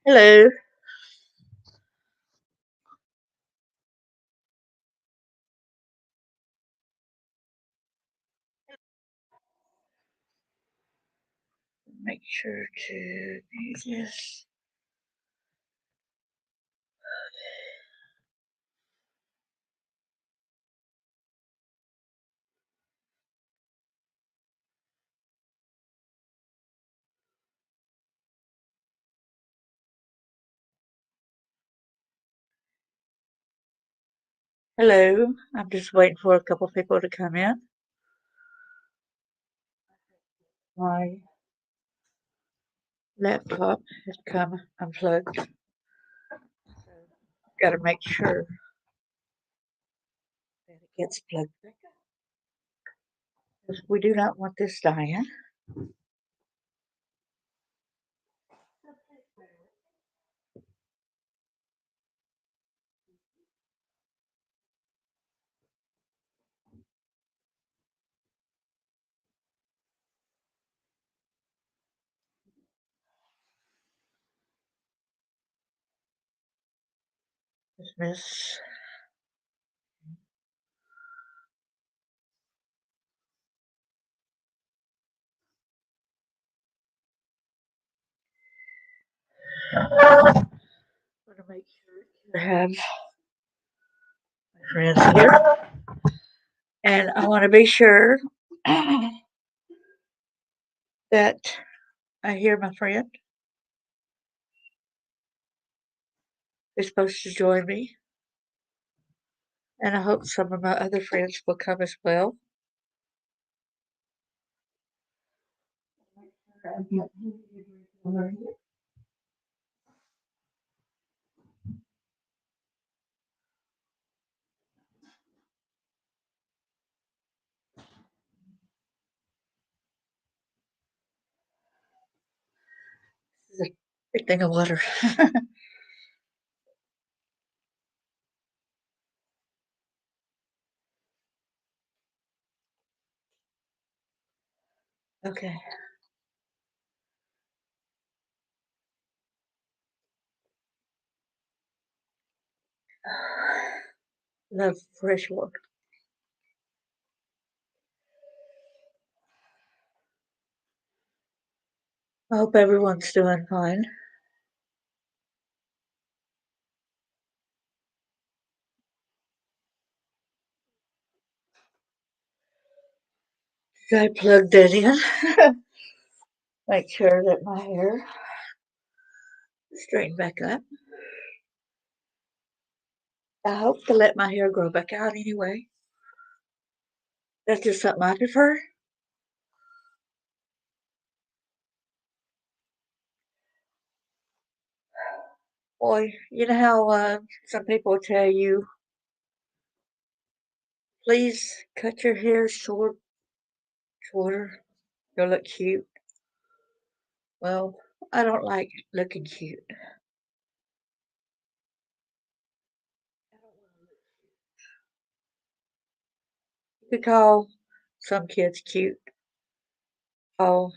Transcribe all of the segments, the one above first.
Hello. Make sure to do this. Hello. I'm just waiting for a couple people to come in. My laptop has come unplugged. Got to make sure that it gets plugged back up. 'Cause we do not want this dying. Dismiss. Want to make sure to have my friends here, and I want to be sure that I hear my friend who's supposed to join me, and I hope some of my other friends will come as well. This is a big thing of water. Okay. Love fresh water. I hope everyone's doing fine. I plugged that in. Make sure that my hair is straightened back up. I hope to let my hair grow back out anyway. That's just something I prefer. Boy, you know how some people tell you, please cut your hair shorter. You'll look cute. Well, I don't like looking cute. You could call some kids cute. Oh,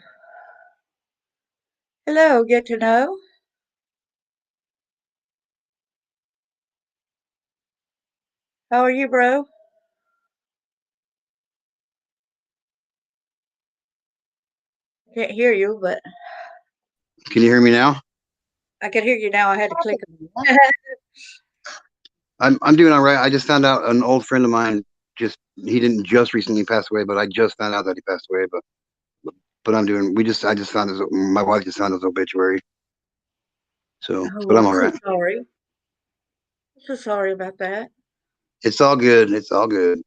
hello, get to know. How are you, bro? Can't hear you, but Can you hear me now? I can hear you now. I had to click. I'm doing all right. I just found out an old friend of mine just he didn't just recently pass away, but I just found out that he passed away. But I'm doing. We just I just found his my wife just found his obituary. But Oh, I'm I'm all so right. sorry. I'm so sorry about that. It's all good. It's all good.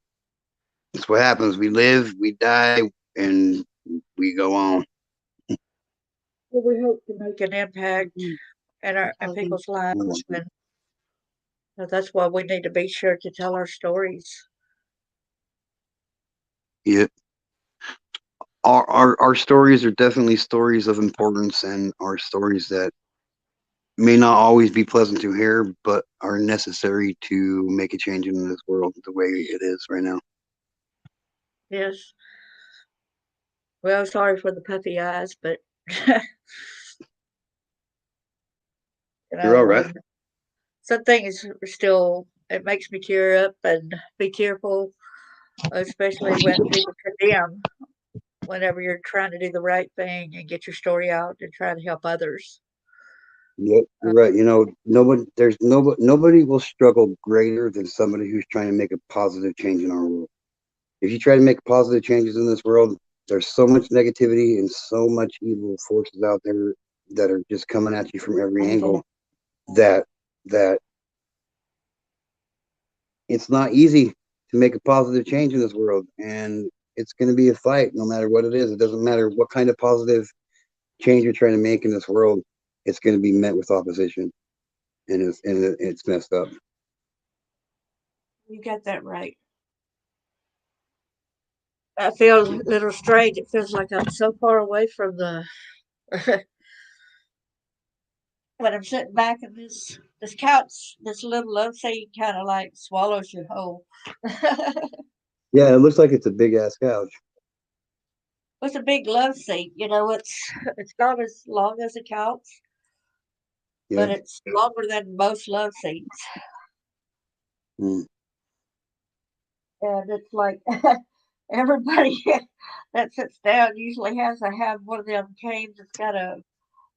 It's what happens. We live, we die, and we go on. Well, we hope to make an impact in our in people's lives, and that's why we need to be sure to tell our stories. Yeah, our stories are definitely stories of importance, and are stories that may not always be pleasant to hear, but are necessary to make a change in this world the way it is right now. Yes. Well, sorry for the puffy eyes, but You're all right. and some things are still, it makes me tear up and be tearful, especially when people condemn whenever you're trying to do the right thing and get your story out and try to help others. Yep, Uh, you're right. Nobody will struggle greater than somebody who's trying to make a positive change in our world. If you try to make positive changes in this world, there's so much negativity and so much evil forces out there that are just coming at you from every angle that that it's not easy to make a positive change in this world, and it's going to be a fight no matter what it is. It doesn't matter what kind of positive change you're trying to make in this world. It's going to be met with opposition, and it's messed up. you got that right. I feel a little strange. It feels like I'm so far away from the when I'm sitting back in this couch, this little love seat kind of like swallows you whole. Yeah, it looks like it's a big ass couch. It's a big love seat, you know. It's not as long as a couch, but Yeah. it's longer than most love seats, Mm. and it's like everybody that sits down usually has to have one of them canes that's got a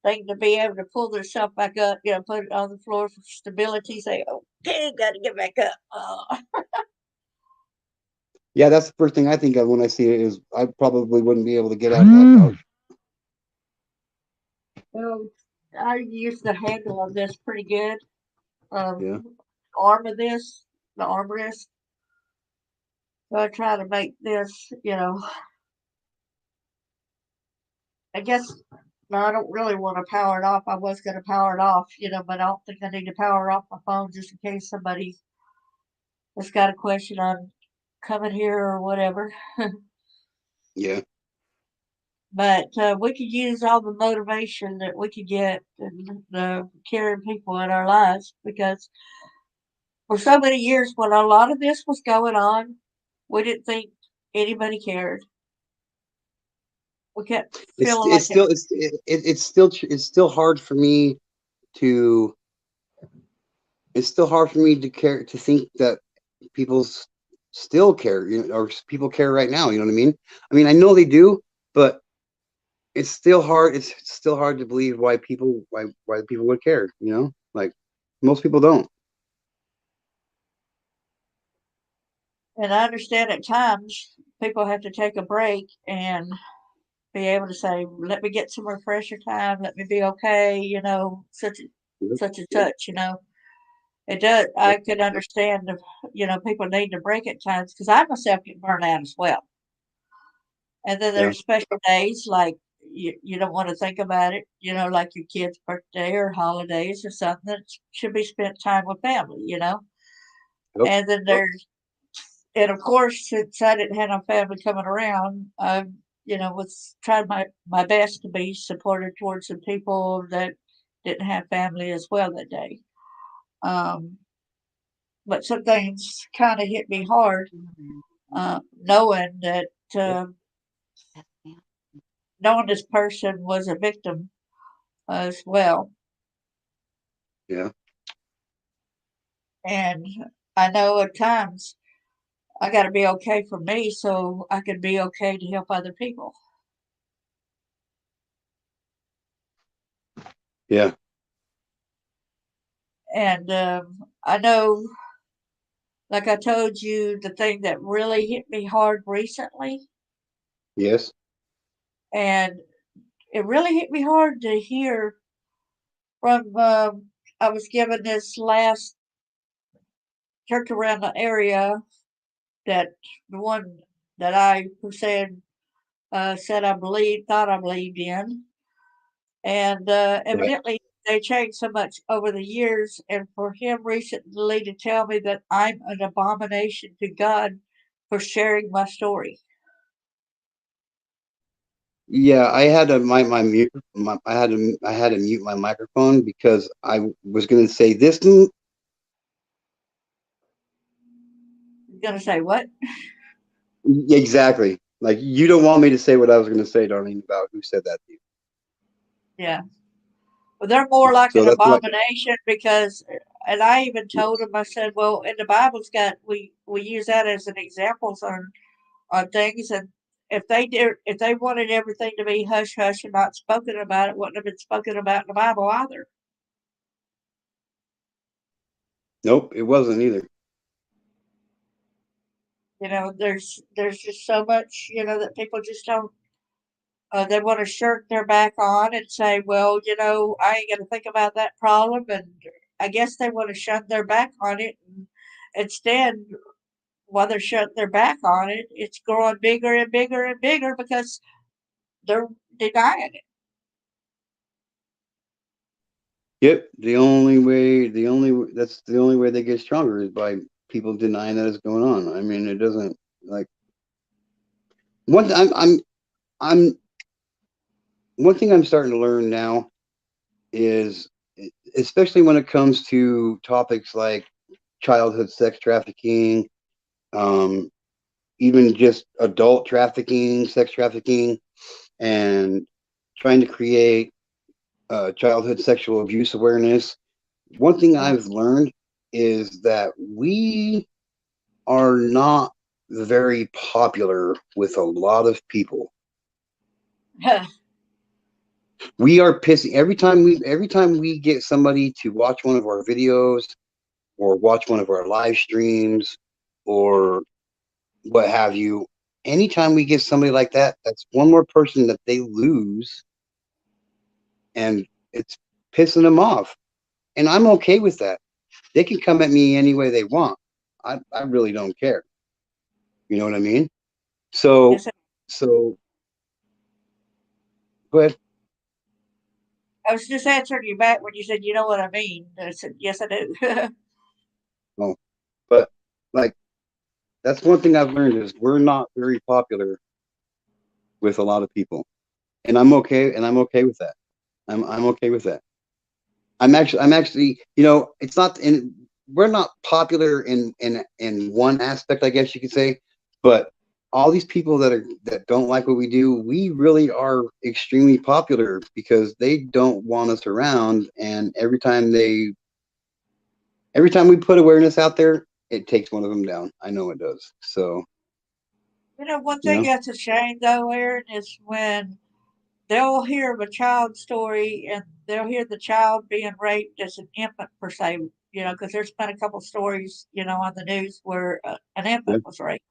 thing to be able to pull themselves back up, you know, put it on the floor for stability. Say, okay, got to get back up. Yeah, that's the first thing I think of when I see it. Is I probably wouldn't be able to get out of that couch. Well, I use the handle of this pretty good. Yeah. Arm of this, the armrest. So I try to make this, you know, I guess no, I don't really want to power it off. I was going to power it off, you know, but I don't think I need to power off my phone just in case somebody has got a question on coming here or whatever. Yeah. But we could use all the motivation that we could get in the caring people in our lives because for so many years, when a lot of this was going on, we didn't think anybody cared. We kept feeling like it. It's still hard for me to it's still hard for me to care to think that people still care, or people care right now. You know what I mean? I mean, I know they do, but it's still hard. It's still hard to believe why people would care. You know, like most people don't. And I understand at times people have to take a break and be able to say, "Let me get some refresher time. Let me be okay." You know, Yep, such and yep, such. You know, it does. yep, I could understand if people need to break at times because I myself get burned out as well. And then yeah, there's special days like you don't want to think about it. You know, like your kid's birthday or holidays or something that should be spent time with family. You know, yep, and then there's and of course, since I didn't have no family coming around, I, was trying my best to be supportive towards the people that didn't have family as well that day. Um, but some things kind of hit me hard, knowing that knowing this person was a victim as well, yeah, and I know at times I got to be okay for me so I can be okay to help other people. yeah, And I know like I told you, the thing that really hit me hard recently, yes, and it really hit me hard to hear from. I was given this last church around the area that the one that I said I believed, thought I believed in, and right. evidently they changed so much over the years. And for him recently to tell me that I'm an abomination to God for sharing my story. Yeah, I had to my mute. I had to mute my microphone because I was going to say this. You're gonna say what? Exactly. Like you don't want me to say what I was going to say, Darlene, about who said that to you. Yeah. They're more like So an that's like, abomination because, and I even told them, I said, well, in the Bible's got, we use that as an examples on things, and if they wanted everything to be hush hush and not spoken about, it wouldn't have been spoken about in the Bible either. nope, it wasn't either. There's just so much, that people just don't. They want to shirk their back on and say, well, I ain't gonna think about that problem, and I guess they want to shut their back on it. And instead, while they're shutting their back on it, it's growing bigger and bigger and bigger because they're denying it. Yep. That's the only way they get stronger is by people denying that it's going on. I mean, it doesn't like one. I'm one thing I'm starting to learn now is, especially when it comes to topics like childhood sex trafficking, um, even just adult trafficking, sex trafficking, and trying to create childhood sexual abuse awareness. One thing I've learned is that we are not very popular with a lot of people. We are pissing every time we get somebody to watch one of our videos or watch one of our live streams or what have you. Anytime we get somebody like that, that's one more person that they lose, and it's pissing them off. And I'm okay with that. They can come at me any way they want. I really don't care. You know what I mean? So Yes, so go ahead. I was just answering you back when you said, you know what I mean. I said, yes, I do. Oh, but like that's one thing I've learned is we're not very popular with a lot of people, and I'm okay with that. I'm okay with that. I'm actually, it's not in we're not popular in one aspect, I guess you could say, but all these people that don't like what we do, we really are extremely popular because they don't want us around, and every time we put awareness out there, it takes one of them down. I know it does. So, One you thing know, that's a shame though, Aaron, is when they'll hear of a child story and they'll hear the child being raped as an infant per se, because there's been a couple stories, on the news where an yeah, infant was raped.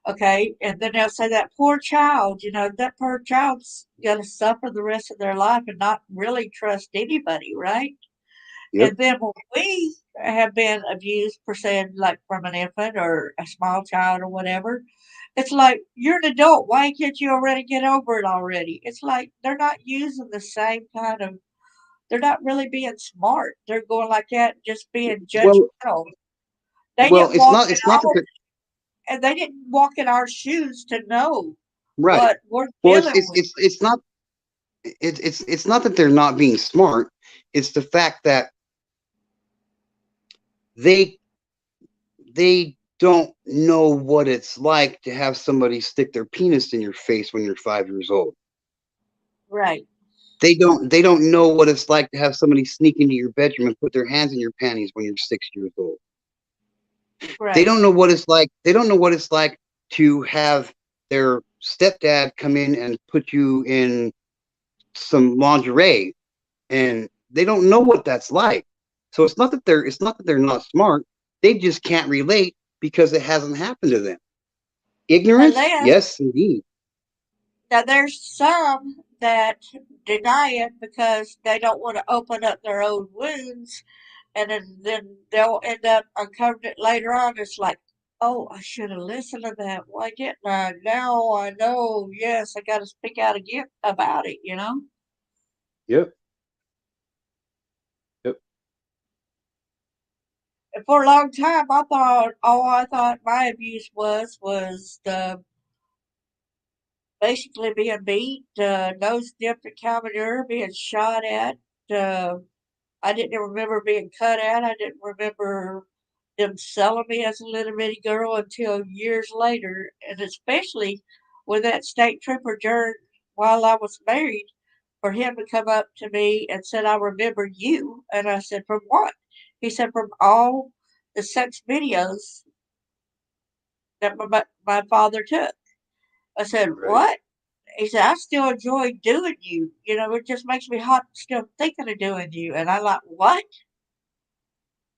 Okay, and then they'll say that poor child, that poor child's going to suffer the rest of their life and not really trust anybody, right? yep. And then when we have been abused, per se, like from an infant or a small child or whatever, it's like you're an adult. Why can't you already get over it already? It's like they're not using the same kind of. They're not really being smart. They're going like that, just being Well, judgmental. They well, didn't walk in it's not that our they're and they didn't walk in our shoes to know right. what we're Well, dealing with. it's not that they're not being smart. It's the fact that they they don't know what it's like to have somebody stick their penis in your face when you're 5 years old. Right, They don't know what it's like to have somebody sneak into your bedroom and put their hands in your panties when you're 6 years old. They right. don't know what it's like. They don't know what it's like to have their stepdad come in and put you in some lingerie, and they don't know what that's like. So it's not that they're not smart. They just can't relate because it hasn't happened to them. Ignorance? Unless Yes, indeed. now there's some that deny it because they don't want to open up their own wounds, and then they'll end up uncovering it later on. It's like, oh, I should have listened to that. Why didn't I? Now I know. Yes, I got to speak out again about it. Yep. Yep. And for a long time, I thought all I thought my abuse was the basically being beat, nose dipped in common being shot at. Uh, I didn't remember being cut at. I didn't remember them selling me as a little bitty girl until years later, and especially when that state trooper during while I was married. for him to come up to me and said, "I remember you." And I said, "From what?" He said, "From all the sex videos that my father took." I said, Right. "What?" He said, "I still enjoy doing you. You know, it just makes me hot still thinking of doing you." And I'm like, "What?"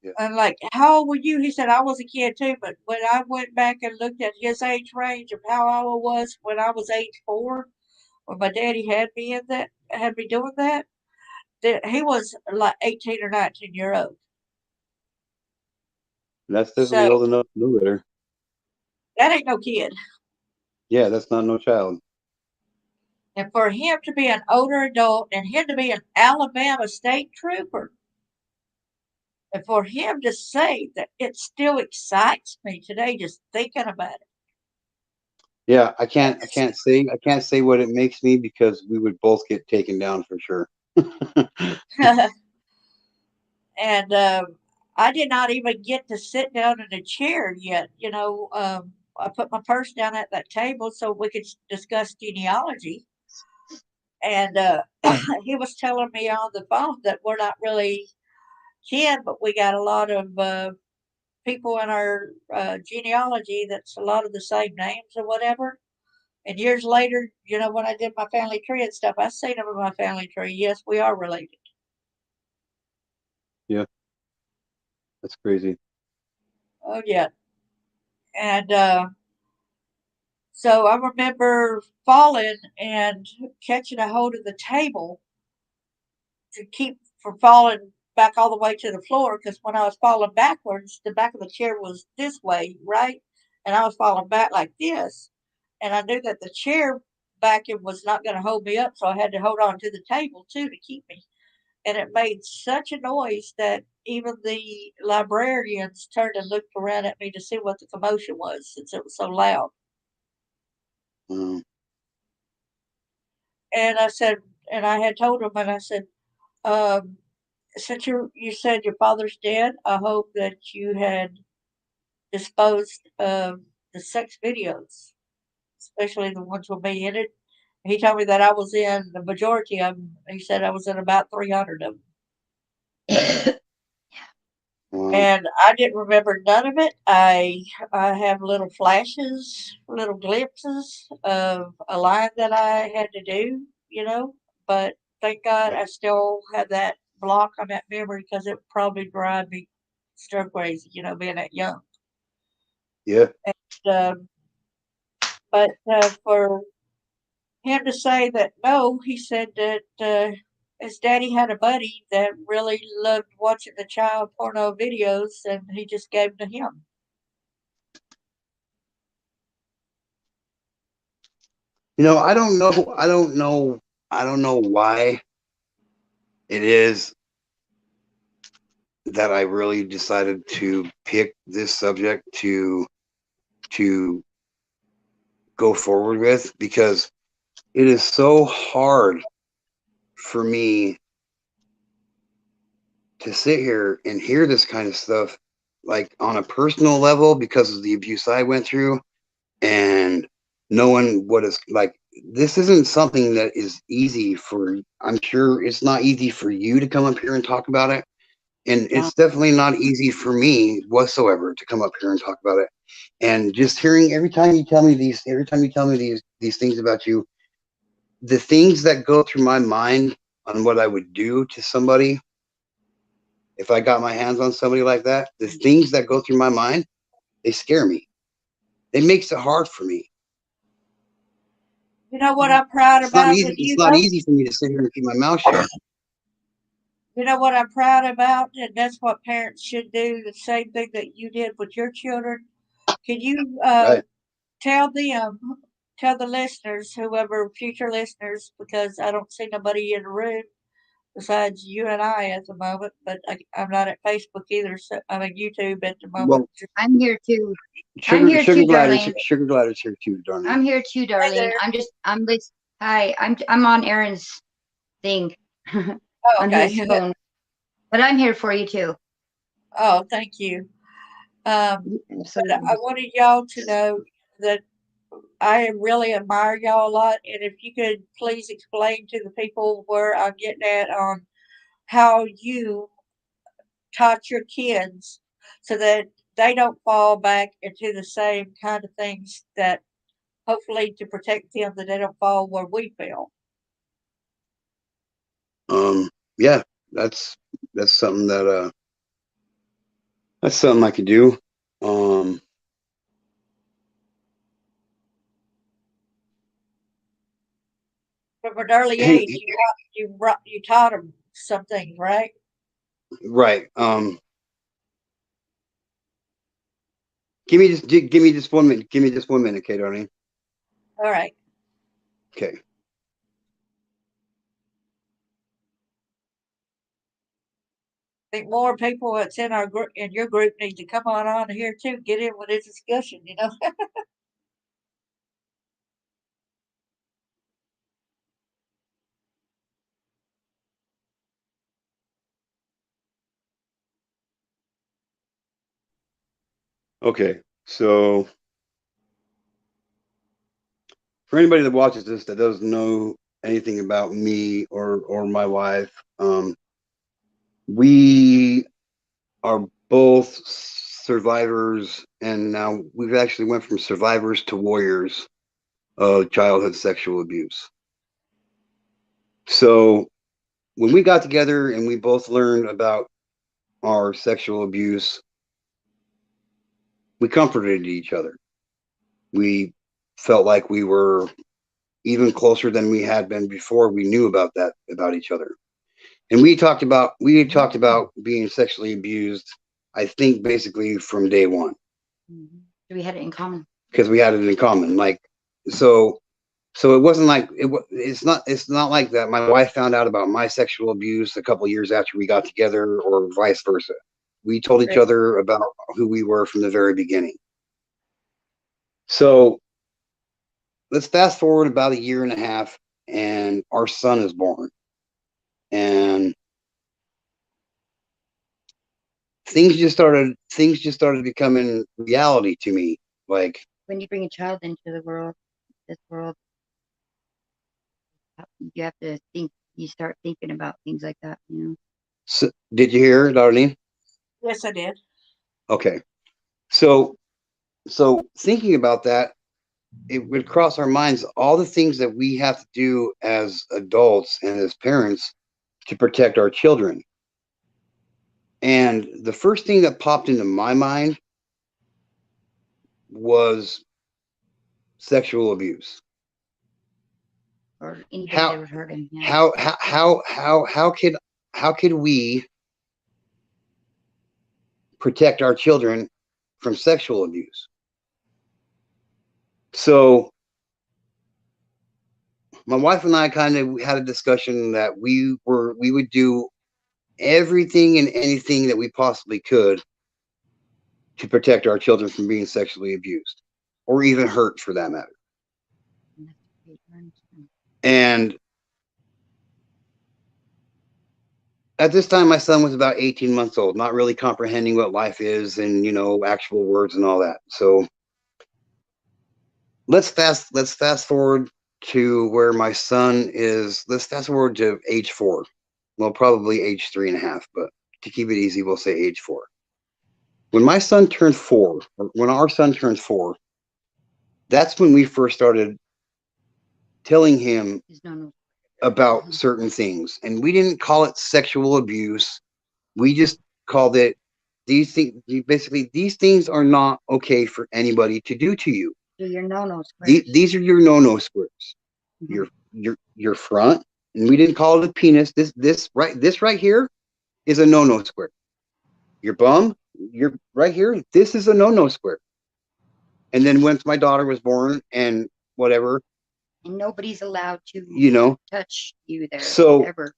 Yeah. I'm like, "How old were you?" He said, "I was a kid too, but when I went back and looked at his age range of how I was when I was age 4, when my daddy had me doing that, that he was like 18 or 19 year old. That's definitely So old enough to know better. that ain't no kid. Yeah, that's not no child. And for him to be an older adult and him to be an Alabama state trooper, and for him to say that it still excites me today just thinking about Yeah, I can't say what it makes me because we would both get taken down for sure. it. And I did not even get to sit down in a chair yet. I put my purse down at that table so we could discuss genealogy. And he was telling me on the phone that we're not really kin, but we got a lot of people in our genealogy that's a lot of the same names or whatever. And years later, when I did my family tree and stuff, I seen them in my family tree. Yes, we are related. Yeah, that's crazy. Oh yeah. And so I remember falling and catching a hold of the table to keep from falling back all the way to the floor. Because when I was falling backwards, the back of the chair was this way, right? And I was falling back like this. And I knew that the chair backing was not going to hold me up. So I had to hold on to the table too to keep me. And it made such a noise that even the librarians turned and looked around at me to see what the commotion was since it was so loud. Um, And I said, and I had told him, and I said, um, since you said your father's dead, I hope that you had disposed of the sex videos, especially the ones with me in it. He told me that I was in the majority of them. He said I was in about 300 of them. um, And I didn't remember none of it. I have little flashes, little glimpses of a line that I had to do, but thank God right. I still have that block on that memory because it would probably drive me stir crazy, being that young. Yeah. Um, but for him to say that no, he said that his daddy had a buddy that really loved watching the child porno videos and he just gave them to him. I don't know. I don't know why it is that I really decided to pick this subject to go forward with because it is so hard for me to sit here and hear this kind of stuff like on a personal level because of the abuse I went through and knowing what is like this isn't something that is easy for I'm sure it's not easy for you to come up here and talk about it and Uh, it's definitely not easy for me whatsoever to come up here and talk about it and just hearing every time you tell me these things about you the things that go through my mind on what I would do to somebody if I got my hands on somebody like that, the things that go through my mind, they scare me. It makes it hard for me. You know what I'm proud It's not about easy. with It's you, not though? easy for me to sit here and keep my mouth shut. You know what I'm proud about? And that's what parents should do, the same thing that you did with your children. Can you Right. tell them, tell the listeners, whoever, future listeners, because I don't see nobody in the room besides you and I at the moment, but I'm not at Facebook either, so I'm at YouTube at the moment. Well, I'm here too. I'm here too, darling. Sugar glider's here too, darling. I'm here too, Hey darling. there. I'm lis- Hi, I'm on Aaron's thing Oh, on his okay. phone. But I'm here for you too. Oh, thank you. But I Absolutely. wanted y'all to know that I really admire y'all a lot, and if you could please explain to the people where I'm getting at on how you taught your kids so that they don't fall back into the same kind of things that hopefully to protect them that they don't fall where we fell. Yeah, that's something that that's something I could do. Um, From an early hey, age, you taught them some things, right? right. Give me just 1 minute. Give me just 1 minute, okay, darling. All right. Okay. I think more people that's in our group in your group need to come on here too. Get in with this discussion. You know. Okay. So for anybody that watches this that doesn't know anything about me or my wife, we are both survivors, and now we've actually went from survivors to warriors of childhood sexual abuse. So when we got together and we both learned about our sexual abuse, we comforted each other. We felt like we were even closer than we had been before we knew about that about each other. And we had talked about being sexually abused, I think basically from day one. We had it in common. Because we had it in common. Like so so it wasn't like it's not like that my wife found out about my sexual abuse a couple years after we got together or vice versa. We told each Right. other about who we were from the very beginning. So let's fast forward about a year and a half, and our son is born. And things just started becoming reality to me. Like, When you bring a child into this world, you have to think. You start thinking about things like that. so, did you hear, Darlene? Yes, I did. Okay. So thinking about that, it would cross our minds all the things that we have to do as adults and as parents to protect our children. And the first thing that popped into my mind was sexual abuse. Or anybody How that was hurting. Yeah. how could we protect our children from sexual abuse? So my wife and I kind of had a discussion that we would do everything and anything that we possibly could to protect our children from being sexually abused or even hurt for that matter. And at this time, my son was about 18 months old, not really comprehending what life is and, actual words and all that. So let's fast forward to where my son is. Let's fast forward to age 4. Well, probably age 3.5, but to keep it easy, we'll say age 4. When my son turned 4, or when our son turned 4, that's when we first started telling him about certain things. And we didn't call it sexual abuse. We just called it these things. Basically, these things are not okay for anybody to do to you. So your no-no squares. These are your no-no squares. Mhm. Your front, and we didn't call it a penis. This right here is a no-no square. Your bum, you're right here. This is a no-no square. And then once my daughter was born and whatever, And nobody's allowed to touch you there so ever.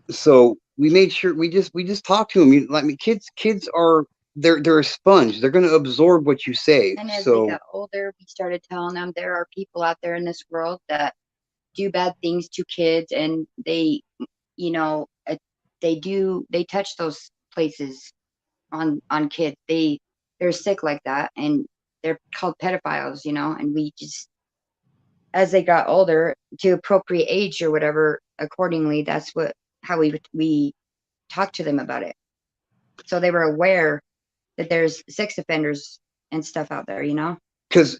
so we made sure we just talked to them. Like me, kids are they're a sponge. They're going to absorb what you say. And as they So got older, we started telling them there are people out there in this world that do bad things to kids, and you know, uh, they touch those places on kids. They're sick like that, and they're called pedophiles, and we just as they got older to appropriate age or whatever accordingly. That's how we talked to them about it. So they were aware that there's sex offenders and stuff out there, you know? Because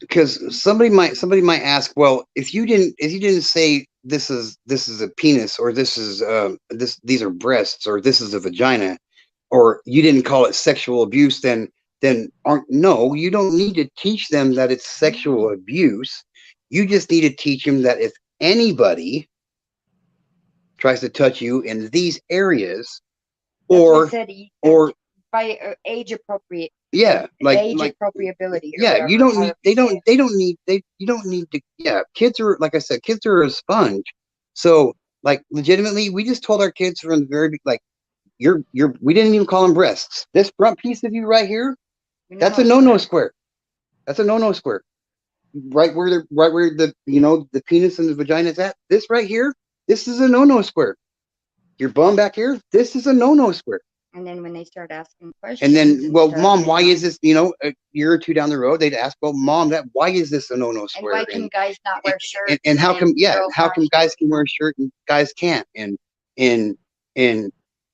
somebody might ask, well, if you didn't say this is a penis, or this is these are breasts, or this is a vagina, or you didn't call it sexual abuse, then no, you don't need to teach them that it's sexual abuse. You just need to teach them that if anybody tries to touch you in these areas, That's what I or said, or by age appropriate. yeah, age appropriability. Yeah, you don't need. They don't need. You don't need to. Yeah, kids are, like I said, kids are a sponge. So, like, legitimately, we just told our kids from the very like, we didn't even call them breasts. This front piece of you right here, that's a no-no square. That's a no-no square. Right where the the penis and the vagina is at. This right here, this is a no-no square. Your bum back here, this is a no-no square. And then when they start asking questions, and then, well, Mom, why is this? A year or two down the road, they'd ask, well, Mom, why is this a no-no square? And why can guys not wear shirts? And how come? Yeah, how come guys can wear a shirt and guys can't? And the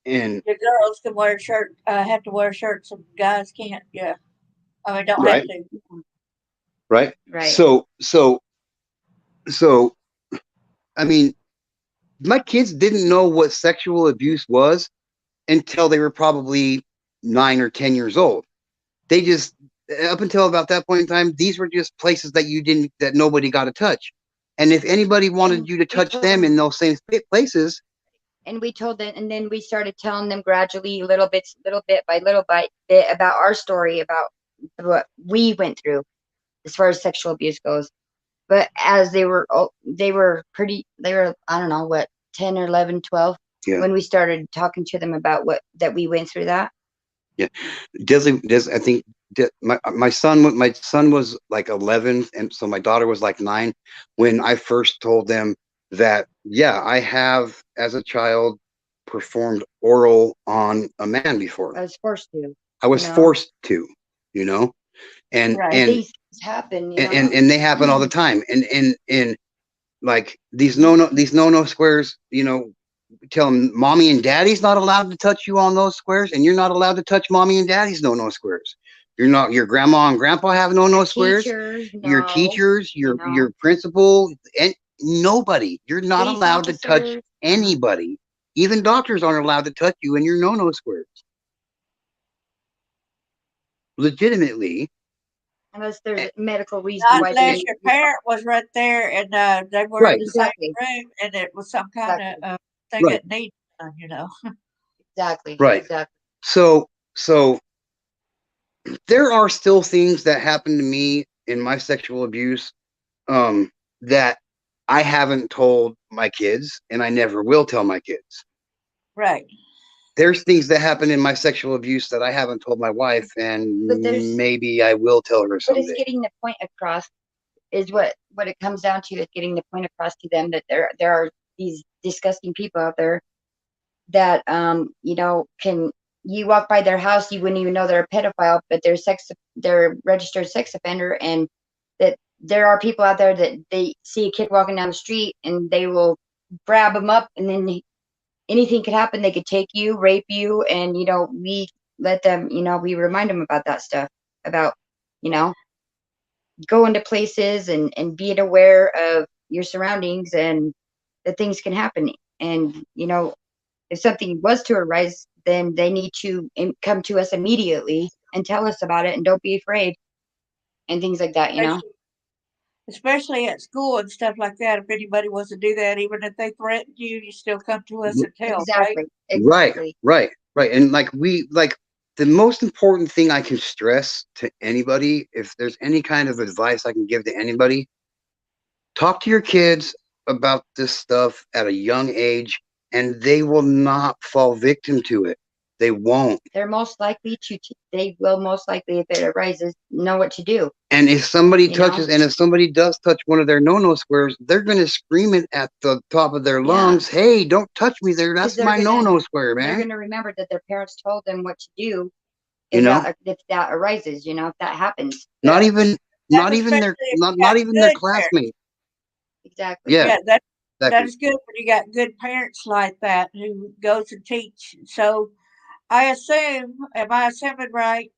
girls can wear shirts, have to wear shirts, and guys can't. Yeah, I mean, don't have to. Right. Right. So, I mean, my kids didn't know what sexual abuse was until they were probably 9 or 10 years old. They just, up until about that point in time, these were just places that nobody got to touch. And if anybody wanted you to touch them in those same places. And we told them, and then we started telling them gradually, little bit by little bit about our story, about what we went through as far as sexual abuse goes. But as they were, I don't know, what, 10 or 11, 12, when we started talking to them about that we went through that. Yeah. I think my son was like 11, and so my daughter was like 9 when I first told them that, yeah, I have, as a child, performed oral on a man before. I was forced to. I was forced to, and these happen, and they happen all the time, and like these no squares, tell them mommy and daddy's not allowed to touch you on those squares, and you're not allowed to touch mommy and daddy's no squares. You're not, your grandma and grandpa have no squares. Your teachers, your principal, and nobody. You're not allowed to touch anybody. Even doctors aren't allowed to touch you in your no squares. Legitimately. Unless there's a medical reason not why. Unless your parent was right there and they were in the same room, and it was some kind of thing that needed done, Exactly. Right. Exactly. So there are still things that happen to me in my sexual abuse that I haven't told my kids, and I never will tell my kids. Right. There's things that happen in my sexual abuse that I haven't told my wife, and maybe I will tell her someday. But it's getting the point across is what it comes down to, is getting the point across to them that there are these disgusting people out there that can, you walk by their house, you wouldn't even know they're a pedophile, but they're a registered sex offender, and that there are people out there that they see a kid walking down the street and they will grab them up, and then anything could happen. They could take you, rape you, and we let them, we remind them about that stuff, about going to places and being aware of your surroundings and that things can happen. And if something was to arise, then they need to come to us immediately and tell us about it, and don't be afraid and things like that, Especially at school and stuff like that. If anybody wants to do that, even if they threaten you, you still come to us and tell. Exactly. Right. And like the most important thing I can stress to anybody, if there's any kind of advice I can give to anybody, talk to your kids about this stuff at a young age, and they will not fall victim to it. They won't. They're most likely to. They will most likely, if it arises, know what to do. And if somebody if somebody does touch one of their no squares, they're going to scream it at the top of their lungs. Hey, don't touch me there. That's my no square, man. They're going to remember that their parents told them what to do. If that arises, if that happens. Not even their classmates. exactly. Yeah, Yeah, that exactly. is good when you got good parents like that who goes and teach. So I assume, am I assuming right?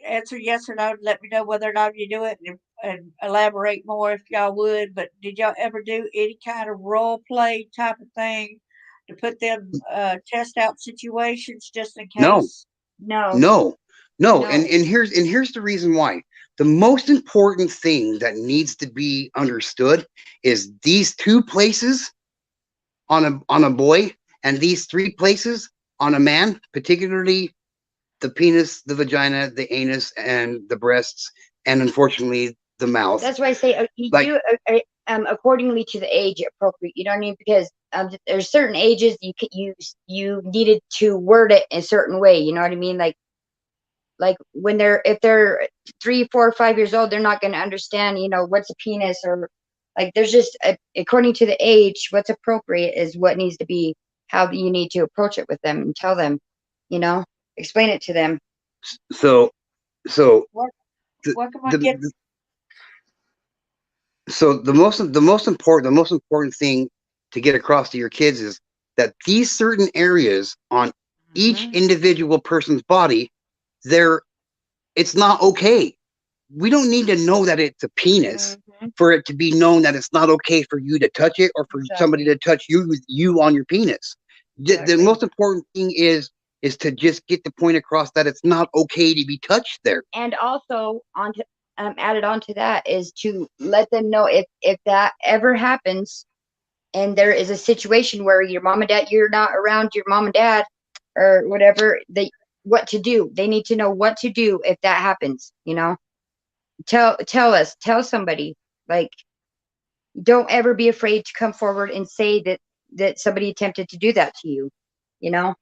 Answer yes or no. Let me know whether or not you do it, and elaborate more if y'all would. But did y'all ever do any kind of role play type of thing to put them test out situations just in No, case? No, no, no. And no. here's the reason why. The most important thing that needs to be understood is these two places on a boy and these three places on a man, particularly the penis, the vagina, the anus, and the breasts, and unfortunately the mouth. That's why I say you Like, do accordingly to the age appropriate. You know what I mean? Because there's certain ages you needed to word it a certain way. You know what I mean? Like when if they're 3, 4, 5 years old, they're not going to understand. You know what's a penis or like there's just according to the age, what's appropriate is what needs to be how you need to approach it with them and tell them. You know, explain it to them. so so What the, what can I get? the so the most important thing to get across to your kids is that these certain areas on each Mhm. individual person's body, they're it's not okay. We don't need to know that it's a penis Mhm. for it to be known that it's not okay for you to touch it or for somebody Exactly. to touch you on your penis. The Exactly. most important thing is to just get the point across that it's not okay to be touched there. And also on to added on to that is to let them know if that ever happens and there is a situation where your mom and dad you're not around your mom and dad or whatever they what to do. They need to know what to do if that happens. You know, tell somebody like don't ever be afraid to come forward and say that somebody attempted to do that to you. You know,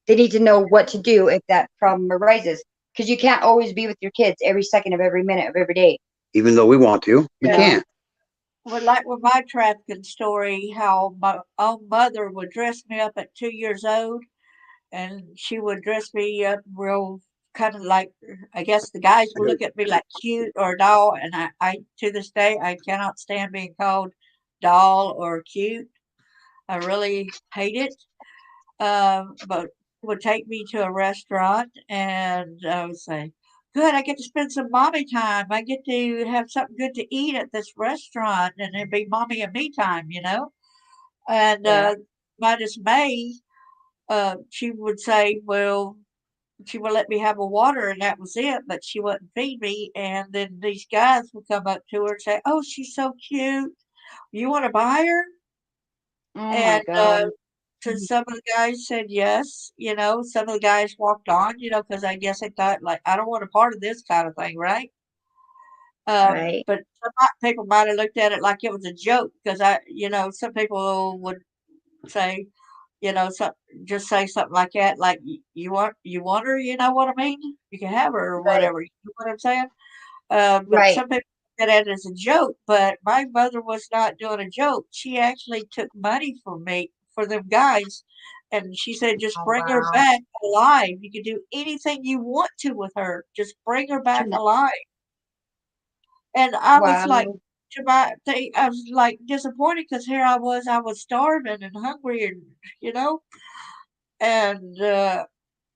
they need to know what to do if that problem arises because you can't always be with your kids every second of every minute of every day. Even though we want to, we You know, can't. Well, like with my trafficking story, how my own mother would dress me up at 2 years old, and she would dress me up real kind of like I guess the guys would look at me like cute or doll, and I to this day I cannot stand being called doll or cute. I really hate it. But would take me to a restaurant, and I would say, "Good, I get to spend some mommy time. I get to have something good to eat at this restaurant, and it'd be mommy and me time, you know." And yeah, my dismay, she would say, "Well." She would let me have a water and that was it, but she wouldn't feed me. And then these guys would come up to her and say, "Oh, she's so cute. You want to buy her?" oh my And god. so some of the guys said yes. You know, some of the guys walked on, you know, because I guess they thought, like, I don't want a part of this kind of thing, right? Right, But people might have looked at it like it was a joke because some people would say, some just say something like that, like you want her, you know what I mean? You can have her or right, whatever. You know what I'm saying? But right. some people look at it as a joke. But my mother was not doing a joke. She actually took money from me for them guys, and she said, "Just Oh bring her wow. back alive. You can do anything you want to with her. Just bring her back Turn that. alive." And I was like, Wow. I was like disappointed because here I was starving and hungry, and you know, and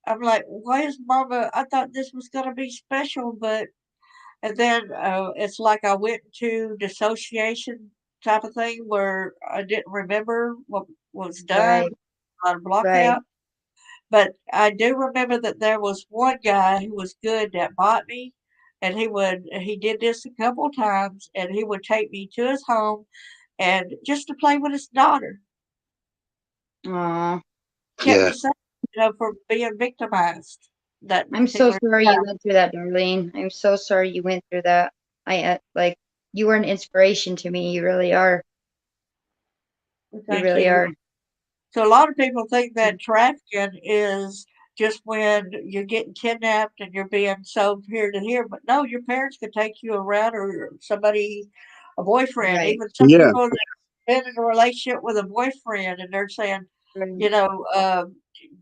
I'm like, why is Mama? I thought this was gonna be special, but and then it's like I went to dissociation type of thing where I didn't remember what was done, Right, I blocked right. out. But I do remember that there was one guy who was good that bought me, and he did this a couple times, and he would take me to his home and just to play with his daughter, Aw. kept me Yeah, safe, from being victimized. That I'm so particular sorry guy. you went through that, Darlene. I'm so sorry you went through that. I like you were an inspiration to me. You really are. You Thank really you. are. So a lot of people think that trafficking is just when you're getting kidnapped and you're being sold here to here, but no, your parents could take you around or somebody, a boyfriend, Right. even some yeah, people that been in a relationship with a boyfriend and they're saying, Right. you know,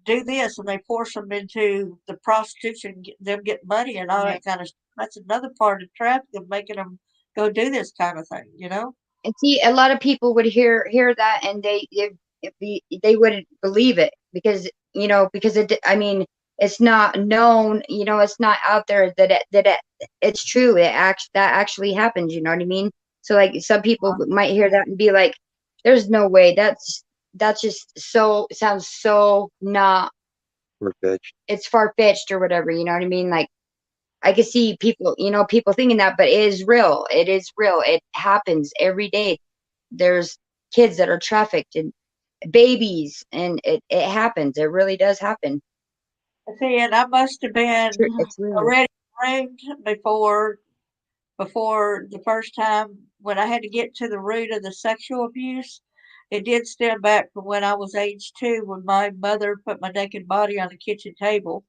do this and they force them into the prostitution, them getting money and all Right. that kind of stuff. That's another part of trafficking, making them go do this kind of thing, you know? And see, a lot of people would hear that, and they wouldn't believe it because because I mean, it's not known, it's not out there it's true. That actually happens. You know what I mean? So like some people might hear that and be like, "There's no way. That's just so sounds so not. Far-fetched. It's far fetched or whatever." You know what I mean? Like I can see people, people thinking that, but it is real. It is real. It happens every day. There's kids that are trafficked and babies, and it happens. It really does happen. See, and I must have been It's real. already groomed before the first time when I had to get to the root of the sexual abuse. It did stem back from when I was age 2, when my mother put my naked body on the kitchen table,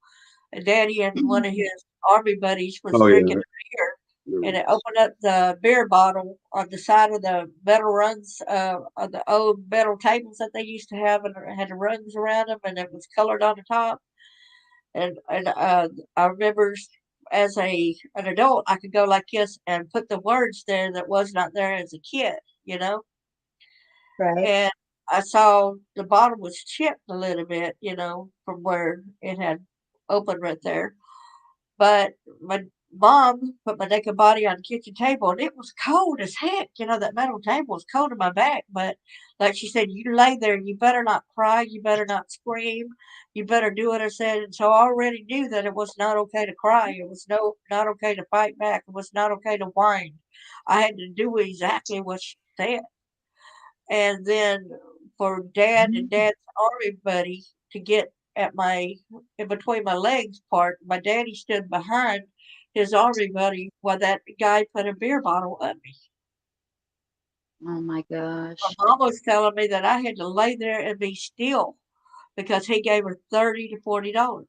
and Daddy and one of his army buddies was Oh drinking yeah. a beer, and it opened up the beer bottle on the side of the metal rungs of the old metal tables that they used to have, and it had the rungs around them, and it was colored on the top. And I remember as an adult, I could go like this and put the words there that was not there as a kid, you know. Right. And I saw the bottom was chipped a little bit, from where it had opened right there. But my mom put my naked body on the kitchen table, and it was cold as heck. That metal table was cold to my back. But like she said, you lay there, you better not cry, you better not scream, you better do what I said. And so I already knew that it was not okay to cry. It was not okay to fight back. It was not okay to whine. I had to do exactly what she said. And then for Dad and Dad's army buddy to get at my in between my legs part, my daddy stood behind his army buddy while that guy put a beer bottle at me. Oh my My gosh. mom was telling me that I had to lay there and be still because he gave her $30 to $40.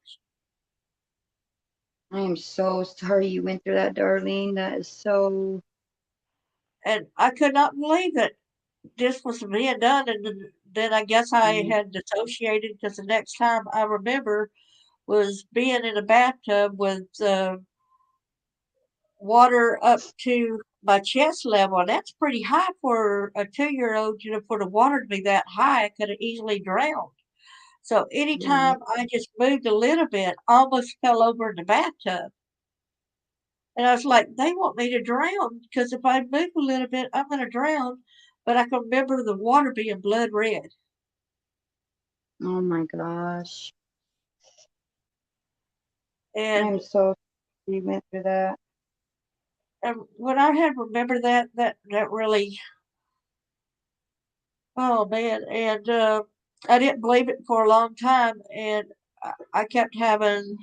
I am so sorry you went through that, Darlene. That is so. And I could not believe that this was being done. And then I guess I Mm. had dissociated because the next time I remember was being in a bathtub with water up to my chest level. And that's pretty high for a 2-year-old. For the water to be that high, I could have easily drowned. So Right. anytime I just moved a little bit, I almost fell over in the bathtub. And I was like, they want me to drown because if I move a little bit, I'm going to drown. But I can remember the water being blood red. Oh my gosh. I And, am so sorry you went through that. and when I had remembered that really, oh man. And I didn't believe it for a long time. And I kept having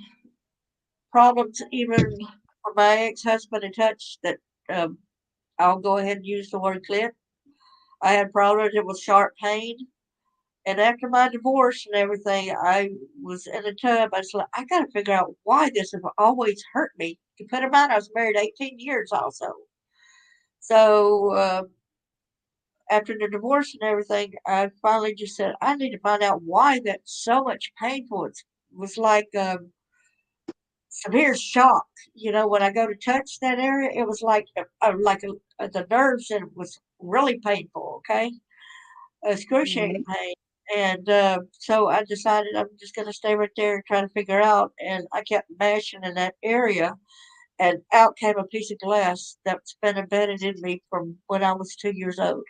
problems even for my ex-husband to touch that. um, I'll go ahead and use the word clit. I had problems. It was sharp pain. And after my divorce and everything, I was in a tub. I was like, I got to figure out why this has always hurt me. You put in mind, I was married 18 years also. So after the divorce and everything, I finally just said, I need to find out why that's so much painful. It was like severe shock. When I go to touch that area, it was the nerves, and it was really painful. Okay, excruciating Right. pain. And so I decided I'm just going to stay right there and try to figure out. And I kept mashing in that area, and out came a piece of glass that's been embedded in me from when I was 2 years old.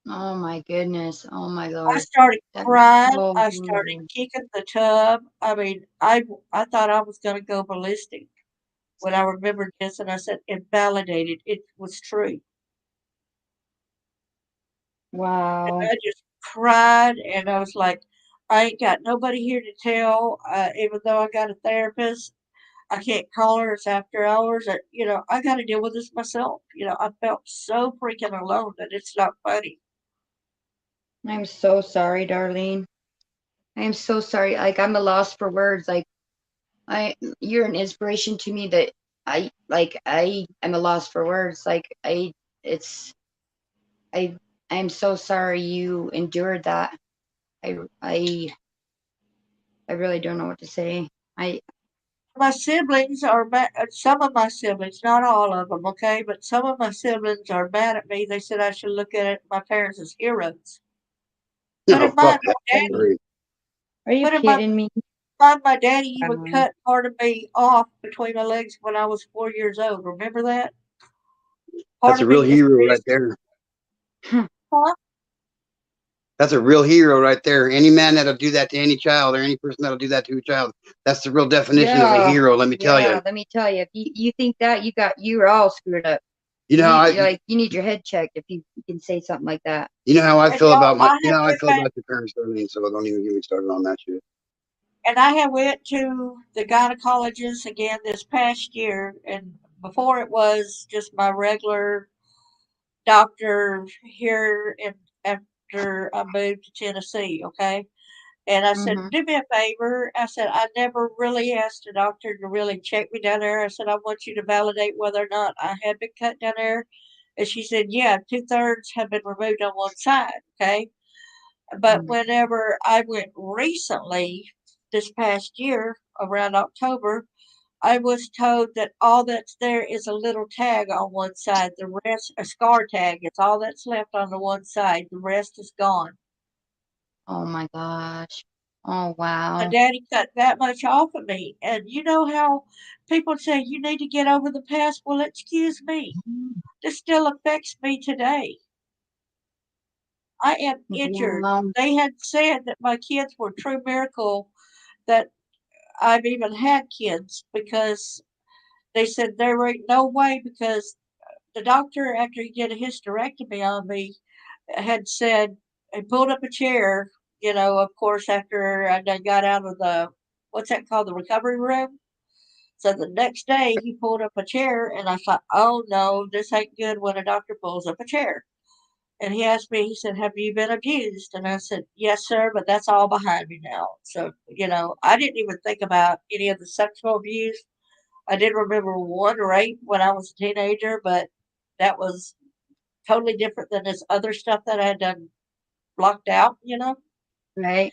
Oh my goodness. Oh my I Lord. started That is crying. so I started horrible. kicking the tub. I mean, I thought I was going to go ballistic when I remembered this, and I said it validated. It was true. And Wow. I just cried, and I was like, I ain't got nobody here to tell. Even though I got a therapist, I can't call her. It's after hours. I got to deal with this myself. I felt so freaking alone that it's not funny. I'm so sorry, Darlene. I am so sorry. Like I'm a loss for words. Like you're an inspiration to me that I am a loss for words. It's I I'm so sorry you endured that. I I I really don't know what to say. I My siblings are mad. Some of my siblings, not all of them, okay, but some of my siblings are mad at me. They said I should look at it, my parents as heroes. But No, in fuck mind, my that daddy, story. Are you but in my kidding me? mind, my daddy even Um, cut part of me off between my legs when I was 4 years old. Remember that? Part That's a of real me is hero right missing. there. Huh? That's a real hero right there. Any man that'll do that to any child or any person that'll do that to a child, that's the real definition of a yeah, hero, let me tell you. yeah. Let me tell you, if you think that you're all screwed up. You know how You're I like you need your head checked if you can say something like that. you know how I And feel y'all, about my you know how I feel about your parents, Darlene, so don't even get me started on that shit. I have went to the gynecologist again this past year, and before it was just my regular doctor here in after I moved to Tennessee, okay? And I said, Mm-hmm. do me a favor. I said, I never really asked a doctor to really check me down there. I said, I want you to validate whether or not I had been cut down there. And she said, yeah, 2/3 have been removed on one side, okay? But whenever I went recently, this past year, around October, I was told that all that's there is a little tag on one side. The rest, a scar tag, it's all that's left on the one side. The rest is gone. Oh my gosh. Oh My wow. daddy cut that much off of me. And you know how people say you need to get over the past? Well, excuse me. This still affects me today. I am injured. Wow. They had said that my kids were true miracle that I've even had kids because they said there ain't no way because the doctor, after he did a hysterectomy on me, had said, he pulled up a chair, of course, after I done got out of the, what's that called, the recovery room. So the next day he pulled up a chair and I thought, oh no, this ain't good when a doctor pulls up a chair. And he asked me, he said, have you been abused? And I said, yes, sir, but that's all behind me now. So, I didn't even think about any of the sexual abuse. I did remember one rape when I was a teenager, but that was totally different than this other stuff that I had done blocked out. Right.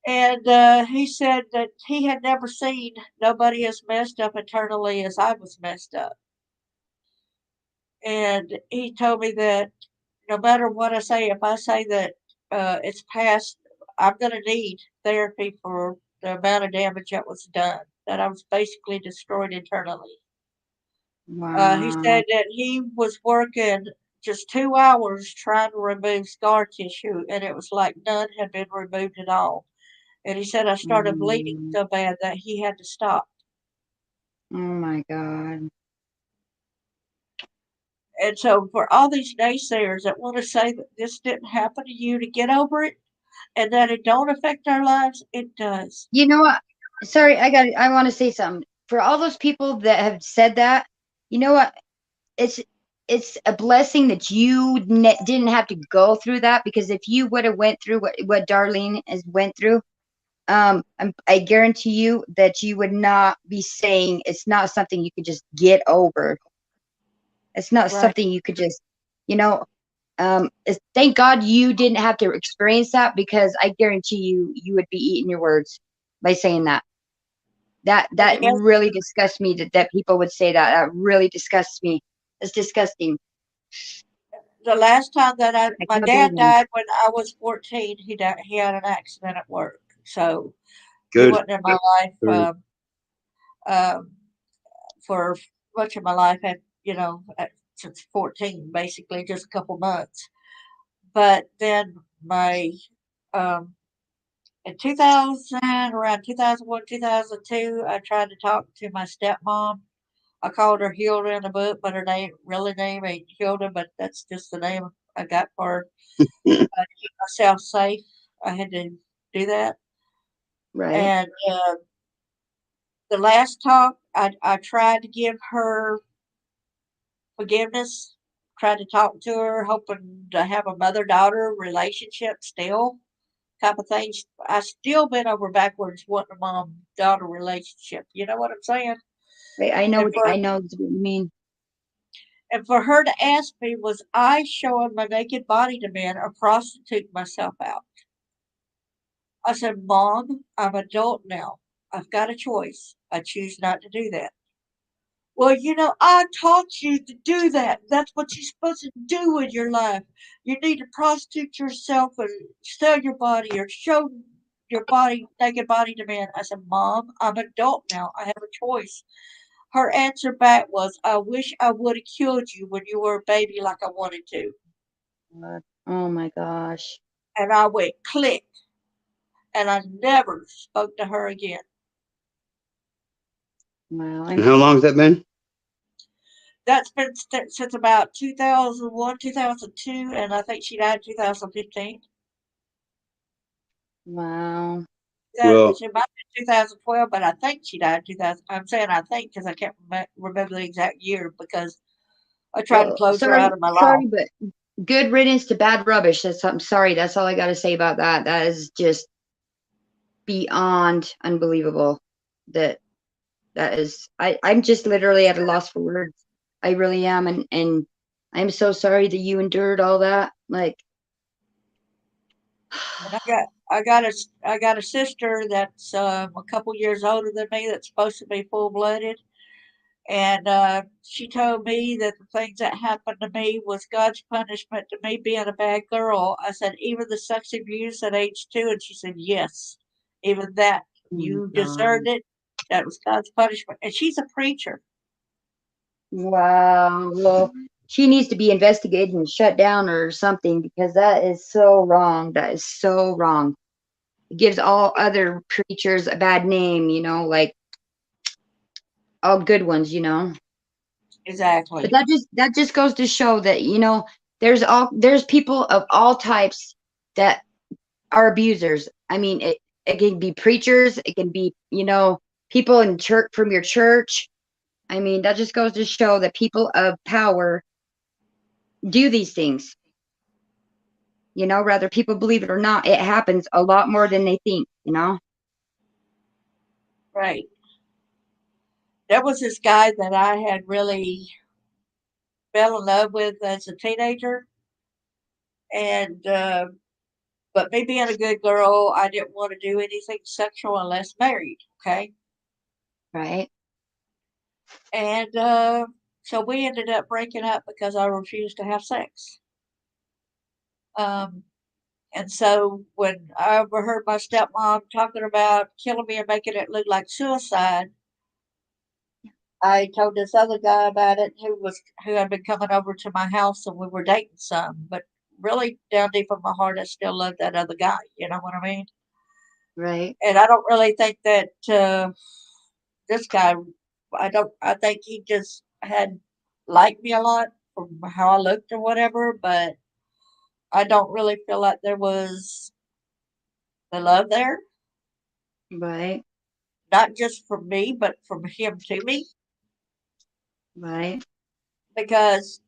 And he said that he had never seen nobody as messed up internally as I was messed up. And he told me that no matter what I say, if I say that it's past, I'm going to need therapy for the amount of damage that was done, that I was basically destroyed internally. He Wow. said that he was working just 2 hours trying to remove scar tissue, and it was like none had been removed at all. And he said I started bleeding Mm. so bad that he had to stop. Oh my God. And so, for all these naysayers that want to say that this didn't happen to you to get over it and that it don't affect our lives, it does. You know what? Sorry, I want to say something. For all those people that have said that, you know what? It's it's a blessing that you didn't have to go through that, because if you would have went through what Darlene has went through, I guarantee you that you would not be saying it's not something you could just get over. It's not Right. something you could just, you know, thank God you didn't have to experience that, because I guarantee you would be eating your words by saying that. And That really disgusts me that people would say that. That really disgusts me. It's disgusting. the last time that I my cannot believe dad them. died when I was 14, he died, he had an accident at work. So he Good. wasn't in my life Sorry. um, for much of my life, since 14, basically, just a couple months. But then um, in 2000, around 2001, 2002, I tried to talk to my stepmom. I called her Hilda in the book, but her really name ain't Hilda, but that's just the name I got for her. To keep myself safe, I had to do that. Right. And the last talk, I tried to give her forgiveness, tried to talk to her, hoping to have a mother daughter relationship still, type of things. I still been over backwards wanting a mom daughter relationship. You know what I'm saying? Right. And for I know what you mean. and for her to ask me, was I showing my naked body to men or prostituting myself out? I said, Mom, I'm adult now. I've got a choice. I choose not to do that. Well, I taught you to do that. That's what you're supposed to do in your life. You need to prostitute yourself and sell your body or show your body, naked body to men. I said, Mom, I'm an adult now. I have a choice. Her answer back was, I wish I would have killed you when you were a baby like I wanted to. Oh my gosh. And I went click, and I never spoke to her again. Wow. And how long has that been? That's been since about 2001, 2002, and I think she died in 2015. Wow. Well, She might have been 2012, but I think she died in 2000. I'm saying I think because I can't remember the exact year because I tried to Well, close her out sorry, of my life. sorry, but good riddance to bad rubbish. I'm sorry. That's all I got to say about that. That is just beyond unbelievable. That that is. I'm just literally at a loss for words. I really am, and I'm so sorry that you endured all that. Like, And I got a sister that's a couple years older than me that's supposed to be full blooded. And she told me that the things that happened to me was God's punishment to me being a bad girl. I said, even the sex abuse at age 2. And she said, yes, even that. oh my You God. deserved it. That was God's punishment. And she's a preacher. Wow. Well, she needs to be investigated and shut down or something because that is so wrong. That is so wrong. It gives all other preachers a bad name, like all good ones, But Exactly. that just goes to show that, there's people of all types that are abusers. I mean, it can be preachers, it can be, people in church from your church. I mean, that just goes to show that people of power do these things. Whether people believe it or not, it happens a lot more than they think. Right. There was this guy that I had really fell in love with as a teenager. And, but me being a good girl, I didn't want to do anything sexual unless married. Okay. Right? And so we ended up breaking up because I refused to have sex. Um, and so when I overheard my stepmom talking about killing me and making it look like suicide, I told this other guy about it who had been coming over to my house and we were dating some. But really down deep in my heart, I still love that other guy. You know what I mean? Right? And I don't really think that this guy. I don't. I think he just had liked me a lot from how I looked or whatever. But I don't really feel like there was the love there, Right? not just from me, but from him to me. Right? Because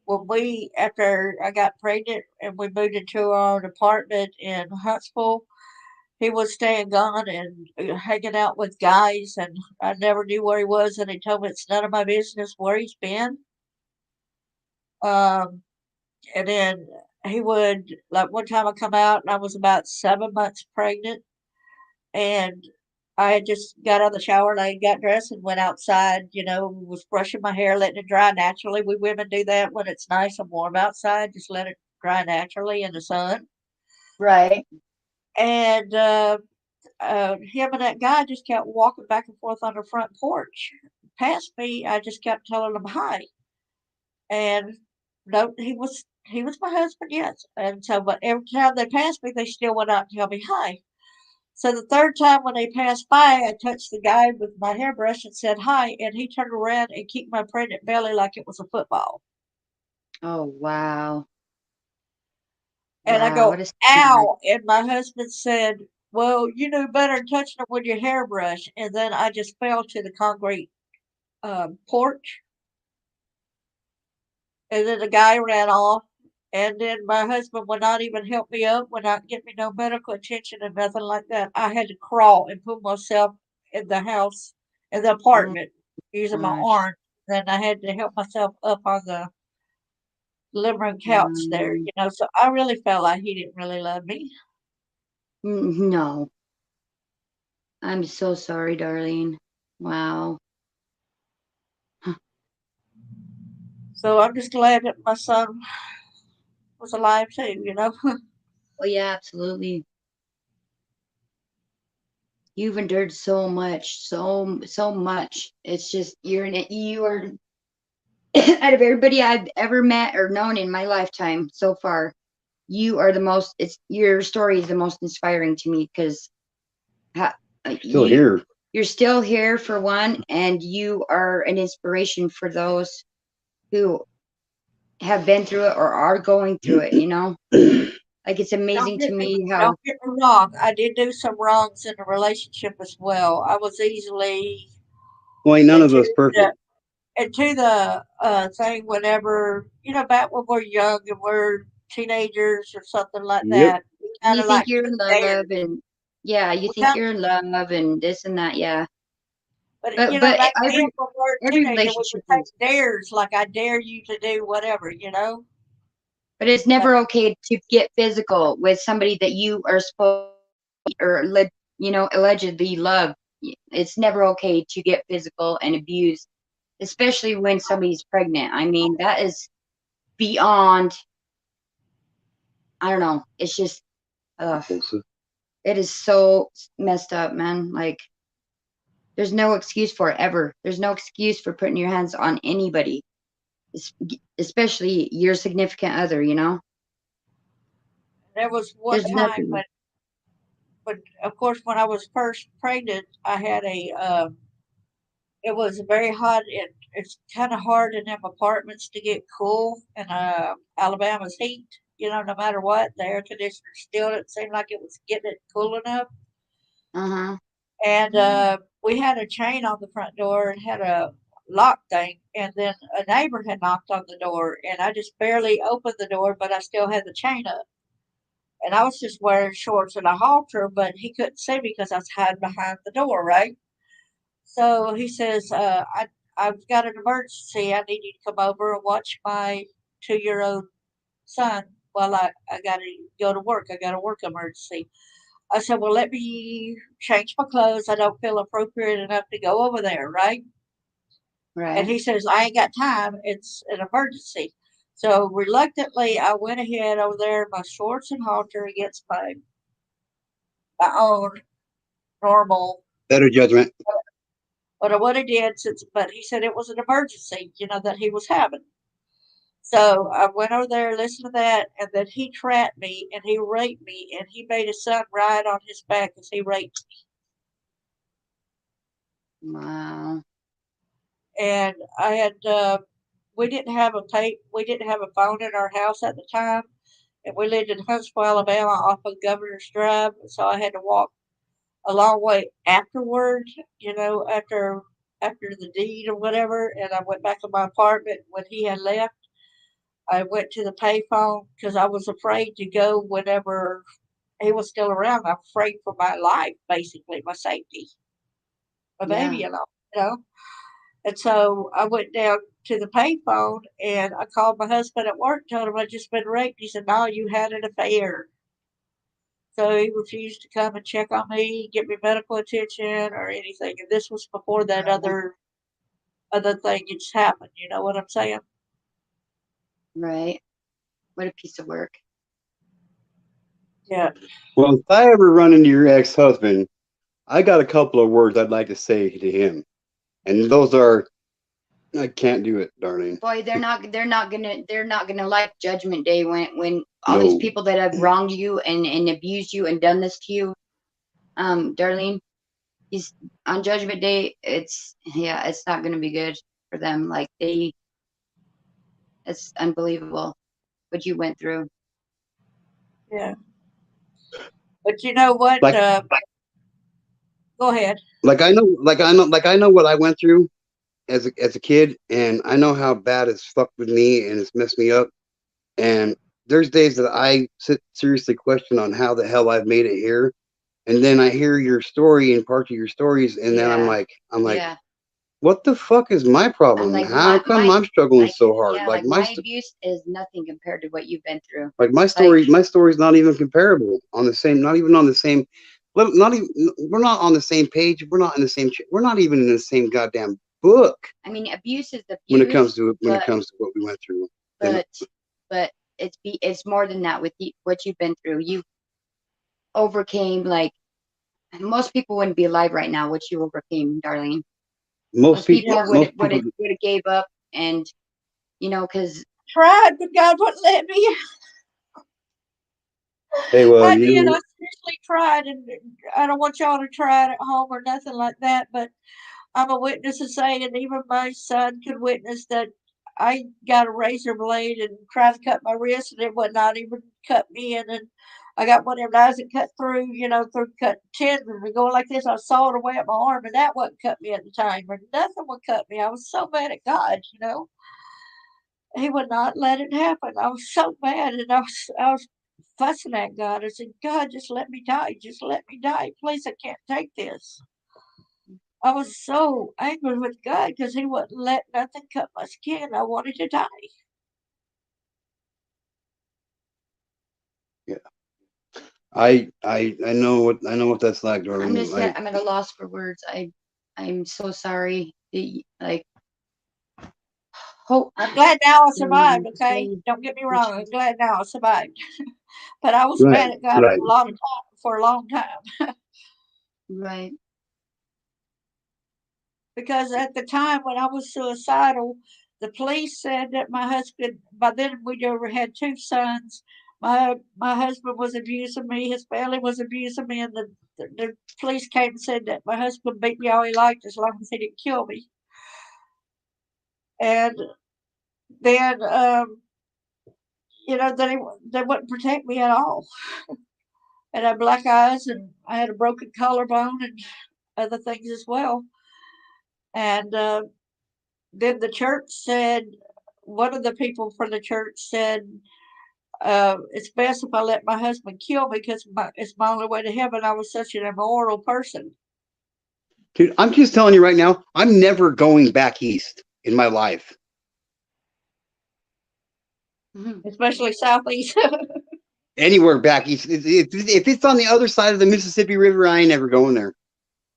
when we after I got pregnant and we moved into our own apartment in Huntsville, he was staying gone and hanging out with guys, and I never knew where he was. And he told me it's none of my business where he's been. Um, and then he would like one time I come out and I was about 7 months pregnant, and I had just got out of the shower and I got dressed and went outside. Was brushing my hair, letting it dry naturally. We women do that when it's nice and warm outside, just let it dry naturally in the sun. Right? And him and that guy just kept walking back and forth on the front porch. Past me, I just kept telling him hi. And no, he was my husband, yes. And so, but every time they passed me, they still went out and tell me hi. So the third time when they passed by, I touched the guy with my hairbrush and said hi, and he turned around and kicked my pregnant belly like it was a football. Oh, wow. And I Wow. go, What a sweetheart. ow. And my husband said, well, you knew better than touching them with your hairbrush. And then I just fell to the concrete porch. And then the guy ran off. And then my husband would not even help me up, would not give me no medical attention and nothing like that. I had to crawl and put myself in the house, in the Oh apartment, using my gosh. arm. Then I had to help myself up on the living room couch there, Um, So I really felt like he didn't really love me. no. I'm so sorry, darling. Wow. So I'm just glad that my son was alive too, you know. Oh yeah, absolutely. You've endured so much, so much. It's just you're in it. You are out of everybody I've ever met or known in my lifetime so far. You are the most. It's your story is the most inspiring to me because Still you here. you're still here for one, and you are an inspiration for those who have been through it or are going through it. You know, like it's Don't amazing to get me me how. don't get me wrong. I did do some wrongs in the relationship as well. I was easily Well, ain't none of into us perfect. the thing whenever back when we're young and we're teenagers or something like Yep. that. We And kind you of think like you're take in love, dares. and yeah, you We think kind you're in love, and this and that, yeah. but But back then every when we were a every teenager, we relationship would take is, dares like I dare you to do whatever, but it's But never okay to get physical with somebody that you are supposed or allegedly love. It's never okay to get physical and abuse, especially when somebody's pregnant. I mean, that is beyond. I don't know. It's just, ugh, Repulsive. it is so messed up, man. Like, there's no excuse for it ever. There's no excuse for putting your hands on anybody, especially your significant other. You know, there was one there's time nothing. when of course when I was first pregnant, I had it was very hot. It's kind of hard in them apartments to get cool in Alabama's heat. No matter what, the air conditioner still didn't seem like it was getting it cool enough. Uh-huh. And we had a chain on the front door and had a lock thing. And then a neighbor had knocked on the door, and I just barely opened the door, but I still had the chain up. And I was just wearing shorts and a halter, but he couldn't see me because I was hiding behind the door, right? So he says, I've got an emergency. I need you to come over and watch my 2-year old son while I got to go to work. I got a work emergency. I said, well, let me change my clothes. I don't feel appropriate enough to go over there, right? And Right. he says, I ain't got time. It's an emergency. So reluctantly, I went ahead over there in my shorts and halter against my own normal. Better judgment. But I would have did but he said it was an emergency, that he was having. So I went over there, listened to that, and then he trapped me and he raped me and he made his son ride on his back as he raped me. Wow. And we didn't have a phone in our house at the time, and we lived in Huntsville, Alabama, off of Governor's Drive, so I had to walk a long way afterward, after the deed or whatever, and I went back to my apartment when he had left. I went to the payphone because I was afraid to go whenever he was still around. I'm afraid for my life, basically, my safety, my Yeah. baby and all. And so I went down to the payphone and I called my husband at work, told him I'd just been raped. He said, no, you had an affair. So he refused to come and check on me, give me medical attention or anything. And this was before that other thing just happened. You know what I'm saying? Right. What a piece of work. Yeah. Well, if I ever run into your ex-husband, I got a couple of words I'd like to say to him, and those are, I can't do it, darling. Boy, they're not gonna like Judgment Day when all these No. people that have wronged you and abused you and done this to you, Darlene, he's on Judgment Day. It's not gonna be good for them. Like it's unbelievable what you went through. Yeah. But you know what? Like, Go ahead. I know what I went through as a kid, and I know how bad it's fucked with me and it's messed me up. And there's days that I sit seriously question on how the hell I've made it here. And then I hear your story and parts of your stories, and then Yeah, I'm like, yeah. what the fuck is my I'm problem? like How come I'm struggling like so hard? yeah, Like like my abuse is nothing compared to what you've been through. like my Like story's not even comparable on the same, not even on the same Not even, we're not on the same page. We're not in the same. We're not even in the same goddamn book I mean, abuse is when it comes abuse, to but what we went through. And but it's more than that with what you've been through. You overcame, like, most people wouldn't be alive right now. What you overcame, Darlene. Most people would have gave up, and because Tried, but God wouldn't let me. Hey, well, I did. I seriously tried, and I don't want y'all to try it at home or nothing like that. But I'm a witness to say, and even my son could witness that I got a razor blade and tried to cut my wrist, and it would not even cut me. And then I got one of them knives that cut through, through cut tendon and going like this. I sawed away at my arm, and that wouldn't cut me at the time, or nothing would cut me. I was so mad at God. He would not let it happen. I was so mad, and I was fussing at God. I said, God, just let me die. Just let me die. Please, I can't take this. I was so angry with God because He wouldn't let nothing cut my skin. I wanted to die. yeah, I know what that's like, Darlene. I'm at a loss for words. I'm so sorry. Like, hope. I'm glad now I survived, okay? Don't get me wrong. I'm glad now I survived. But I was mad at God for a long time. Right. Because at the time when I was suicidal, the police said that my husband, by then we'd already had 2 sons. My husband was abusing me. His family was abusing me, and the police came and said that my husband beat me all he liked as long as he didn't kill me. And then, they wouldn't protect me at all. And I had black eyes, and I had a broken collarbone, and other things as well. And then the church said, one of the people from the church said, it's best if I let my husband kill me because it's my only way to heaven. I was such an immoral person. Dude, I'm just telling you right now, I'm never going back east in my life. Especially southeast. Anywhere back east. If it's on the other side of the Mississippi River, I ain't never going there.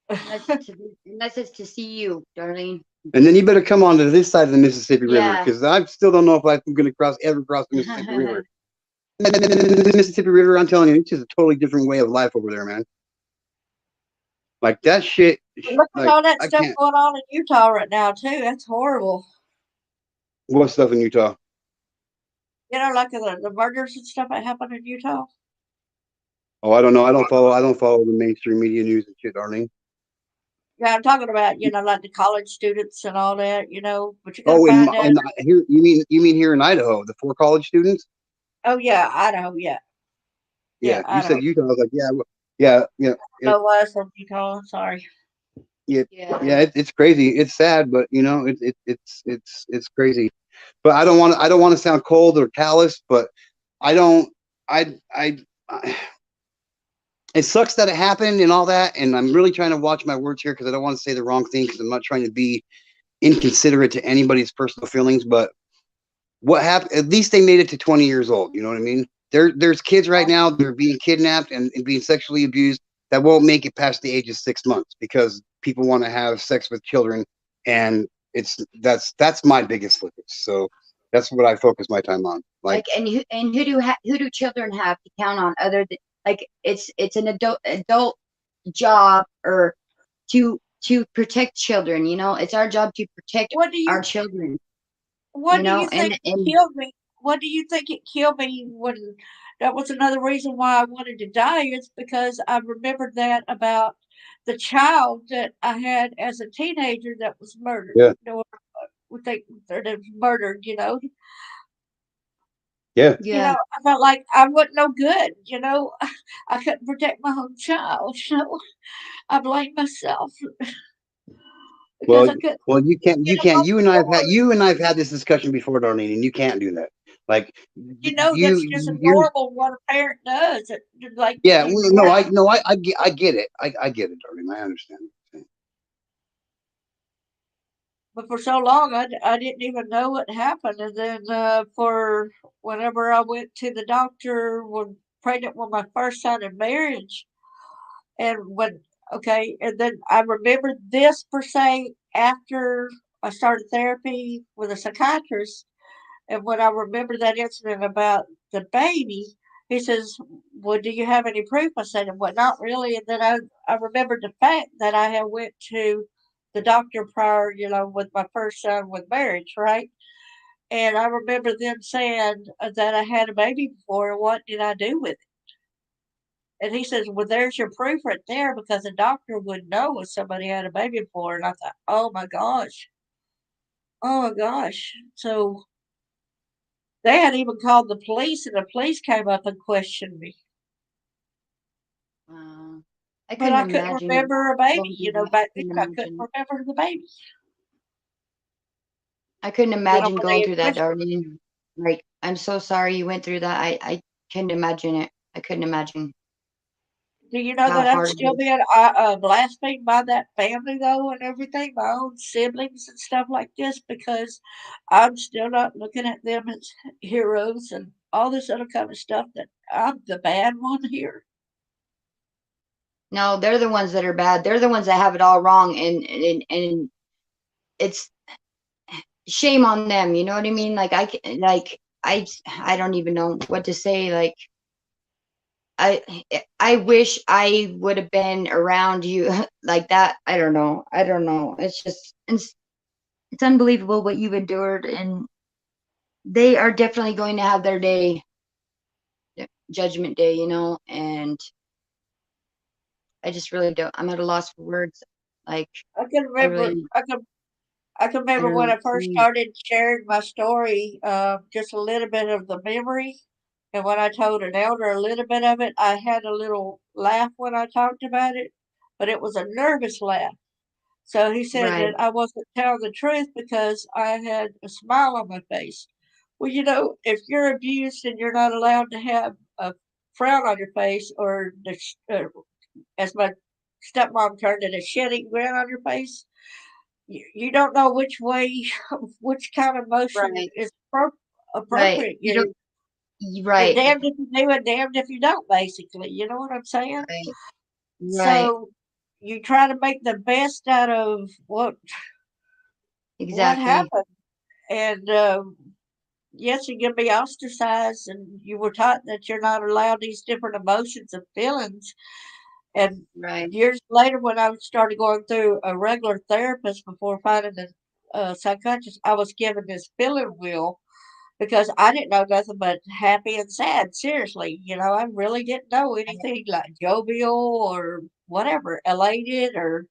Unless it's to see you, Darlene. And then you better come on to this side of the Mississippi River, because I still don't know if I'm going to ever cross the Mississippi River. The Mississippi River, I'm telling you, it's just a totally different way of life over there, man. Like that shit. Look at all that stuff going on in Utah right now too. That's horrible. What stuff in Utah? Like the murders and stuff that happen in Utah. Oh, I don't know. I don't follow the mainstream media news and shit, Darlene. Yeah, I'm talking about like the college students and all that. But you gotta Oh, find out. Here you mean here in Idaho, the 4 college students? Oh yeah, Idaho. Yeah. Yeah, you Idaho. said Utah. I was like, yeah. No, I was from Utah. Sorry. Yeah, it's crazy. It's sad, but it's crazy. But I don't want to sound cold or callous, but I it sucks that it happened and all that, and I'm really trying to watch my words here because I don't want to say the wrong thing because I'm not trying to be inconsiderate to anybody's personal feelings. But what happened? At least they made it to 20 years old. You know what I mean? There's kids right now that are being kidnapped and being sexually abused that won't make it past the age of 6 months because people want to have sex with children, and that's my biggest focus. So that's what I focus my time on. And who do children have to count on other than, like, it's an adult job or to protect children. It's our job to protect our children. What do you think killed me? What do you think it killed me when that was another reason why I wanted to die? It's because I remembered that about the child that I had as a teenager that was murdered. Yeah. That was murdered, Yeah. I felt like I wasn't no good, I couldn't protect my own child, I blamed myself. Well, you can't. You and I've had this discussion before, Darlene, and you can't do that. Like, that's just normal what a parent does. Like, yeah, I get it. I get it, Darlene. I understand. But for so long, I didn't even know what happened. And then for whenever I went to the doctor when pregnant with my first son in marriage, And okay, and then I remember this per se after I started therapy with a psychiatrist. And when I remember that incident about the baby, he says, "Well, do you have any proof?" I said, "Well, not really." And then I remembered the fact that I had went to the doctor prior, with my first son with marriage, right? And I remember them saying that I had a baby before, and what did I do with it? And he says, "Well, there's your proof right there because a doctor would know if somebody had a baby before." And I thought, oh my gosh, oh my gosh. So they had even called the police, and the police came up and questioned me. Wow. I But couldn't I couldn't imagine remember a baby, going through that. back I then couldn't I couldn't imagine. remember the baby. I couldn't When imagine going they through that, questioned me. Darlene. Like, I'm so sorry you went through that. I couldn't imagine it. I couldn't imagine Do you know how that I'm hard it still is. being blasphemed by that family, though, and everything, my own siblings and stuff like this, because I'm still not looking at them as heroes and all this other kind of stuff, that I'm the bad one here. No, they're the ones that are bad. They're the ones that have it all wrong, and it's shame on them. You know what I mean? Like I don't even know what to say. Like I wish I would have been around you like that. I don't know. I don't know. It's unbelievable what you've endured, and they are definitely going to have their day, judgment day, and I just really don't. I'm at a loss for words. Like I can I remember, really, I can I remember don't know when what I to first say. started sharing my story, just a little bit of the memory. And when I told an elder a little bit of it, I had a little laugh when I talked about it, but it was a nervous laugh. So he said Right. that I wasn't telling the truth because I had a smile on my face. Well, if you're abused and you're not allowed to have a frown on your face, or as my stepmom termed it, a shedding grin on your face, you don't know which way, which kind of motion Right. is Right. appropriate. You don't. You're Right. damned if you do and damned if you don't, basically. You know what I'm saying? Right. Right. So you try to make the best out of what Exactly. happened. And yes, you're going to be ostracized, and you were taught that you're not allowed these different emotions and feelings. And Right. years later, when I started going through a regular therapist before finding a psychiatrist, I was given this feeling wheel because I didn't know nothing but happy and sad. Seriously, I really didn't know anything like jovial or whatever, elated, or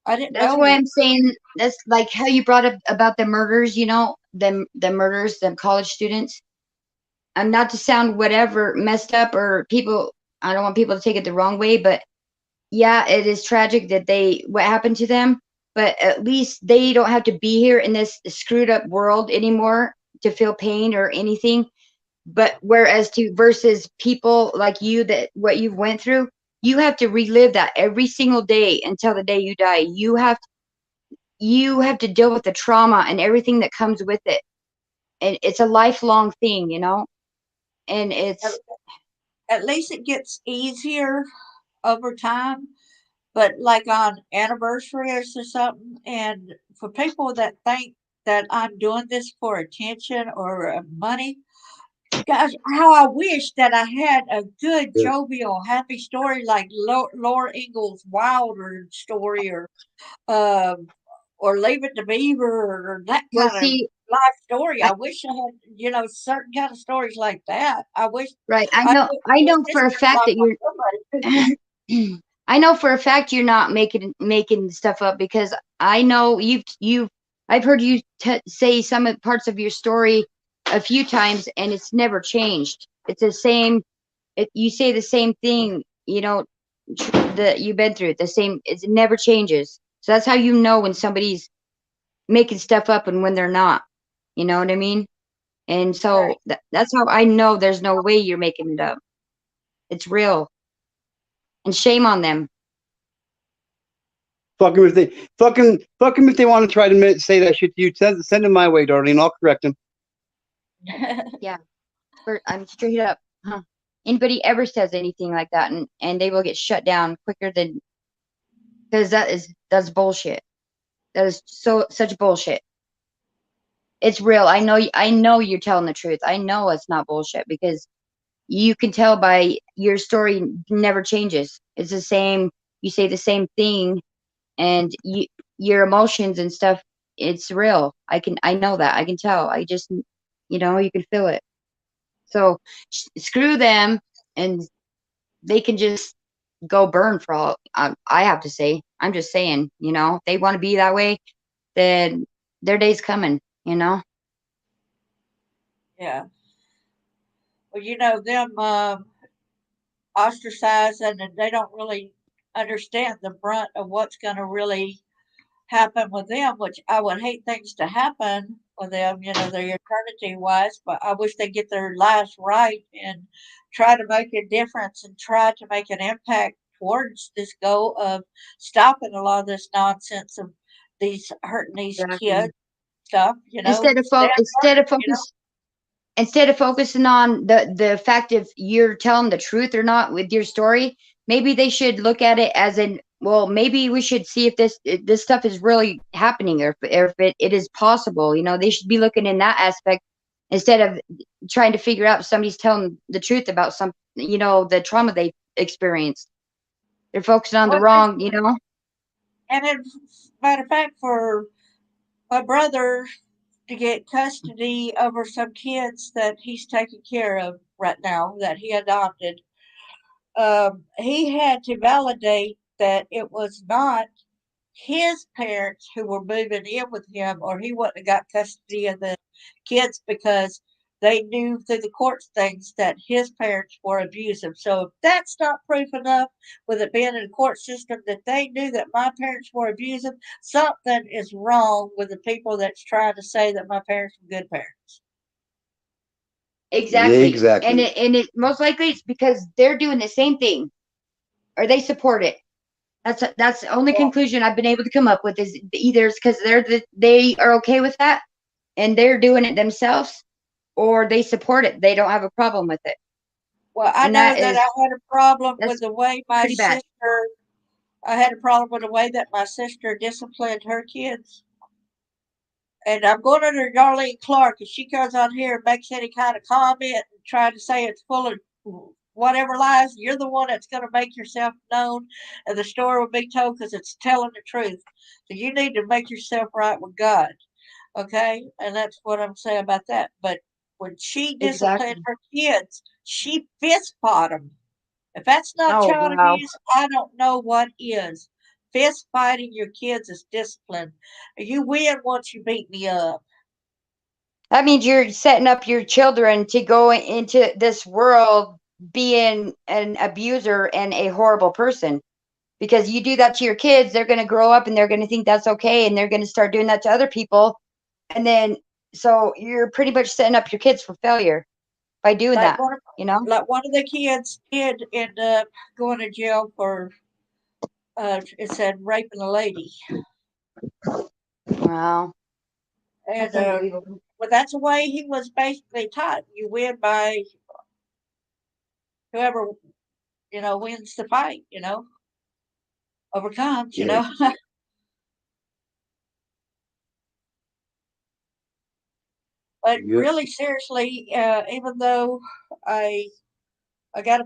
I didn't That's why know. I'm saying that's like how you brought up about the murders. The murders, the college students. And not to sound whatever messed up or people. I don't want people to take it the wrong way, but yeah, it is tragic that what happened to them, but at least they don't have to be here in this screwed up world anymore to feel pain or anything. But whereas to versus people like you, that what you've went through, you have to relive that every single day until the day you die. You have to deal with the trauma and everything that comes with it. And it's a lifelong thing, and At, it's at least it gets easier over time, but like on anniversaries or something. And for people that think that I'm doing this for attention or money, gosh, how I wish that I had a good, Yeah. jovial, happy story like Laura Ingalls Wilder story, um, or Leave It to Beaver, or that well, kind of see, life story. I, I wish I had, certain kind of stories like that. I wish right. I I know, I wish know this for a came fact along that with somebody too. I know for a fact you're not making stuff up, because I know I've heard you say some of parts of your story a few times, and it's never changed. It's the same. You say the same thing, that you've been through. The same. It never changes. So that's how you know when somebody's making stuff up and when they're not. You know what I mean? And so Right. that's how I know there's no way you're making it up. It's real. And shame on them. Fuck them if they want to try to say that shit to you. Send them my way, Darlene. I'll correct them. Yeah. I'm straight up. Huh. anybody ever says anything like that, and they will get shut down quicker than, because that's bullshit. That is such bullshit. It's real. I know you're telling the truth. I know it's not bullshit, because you can tell by your story never changes. It's the same. You say the same thing, and your emotions and stuff, it's real. I know that. I can tell. I just, you can feel it. So screw them, and they can just go burn for all I have to say. I'm just saying, if they want to be that way, then their day's coming. Yeah. Well, them ostracized, and they don't really understand the brunt of what's going to really happen with them, which I would hate things to happen with them, their eternity wise, but I wish they get their lives right and try to make a difference and try to make an impact towards this goal of stopping a lot of this nonsense of these hurting these kids Exactly. stuff, Instead of stay alert. instead of focusing on the fact if you're telling the truth or not with your story, maybe they should look at it as in, well, maybe we should see if this stuff is really happening, or if it is possible. They should be looking in that aspect, instead of trying to figure out if somebody's telling the truth about the trauma they experienced. They're focusing on the Well, wrong. and matter of fact, for my brother to get custody over some kids that he's taking care of right now that he adopted, he had to validate that it was not his parents who were moving in with him, or he wouldn't have got custody of the kids because they knew through the court things that his parents were abusive. So if that's not proof enough, with it being in the court system that they knew that my parents were abusive, something is wrong with the people that's trying to say that my parents were good parents. Exactly. And Exactly. it most likely it's because they're doing the same thing, or they support it. That's the only Well, conclusion I've been able to come up with, is either it's because they are okay with that and they're doing it themselves, or they support it. They don't have a problem with it. well, I And know that I had a problem with that's the way my pretty bad. sister. I had a problem with the way that my sister disciplined her kids. And I'm going under Darlene Clark, and she goes on here and makes any kind of comment and try to say it's full of whatever lies. You're the one that's going to make yourself known, and the story will be told because it's telling the truth. So you need to make yourself right with God, okay? And that's what I'm saying about that. But when she disciplined Exactly. her kids, she fist fought them. If that's not Oh, child wow. abuse, I don't know what is. Fist fighting your kids is discipline. You win once you beat me up. That means you're setting up your children to go into this world being an abuser and a horrible person. Because you do that to your kids, they're going to grow up and they're going to think that's okay, and they're going to start doing that to other people. And then, so you're pretty much setting up your kids for failure by doing Like that, one of you know? like one of the kids did end up going to jail for it said raping a lady. Wow. And That's unbelievable. well, that's the way he was basically taught. You win by whoever, wins the fight, overcomes, Yes. But Yep. really seriously, even though I I got,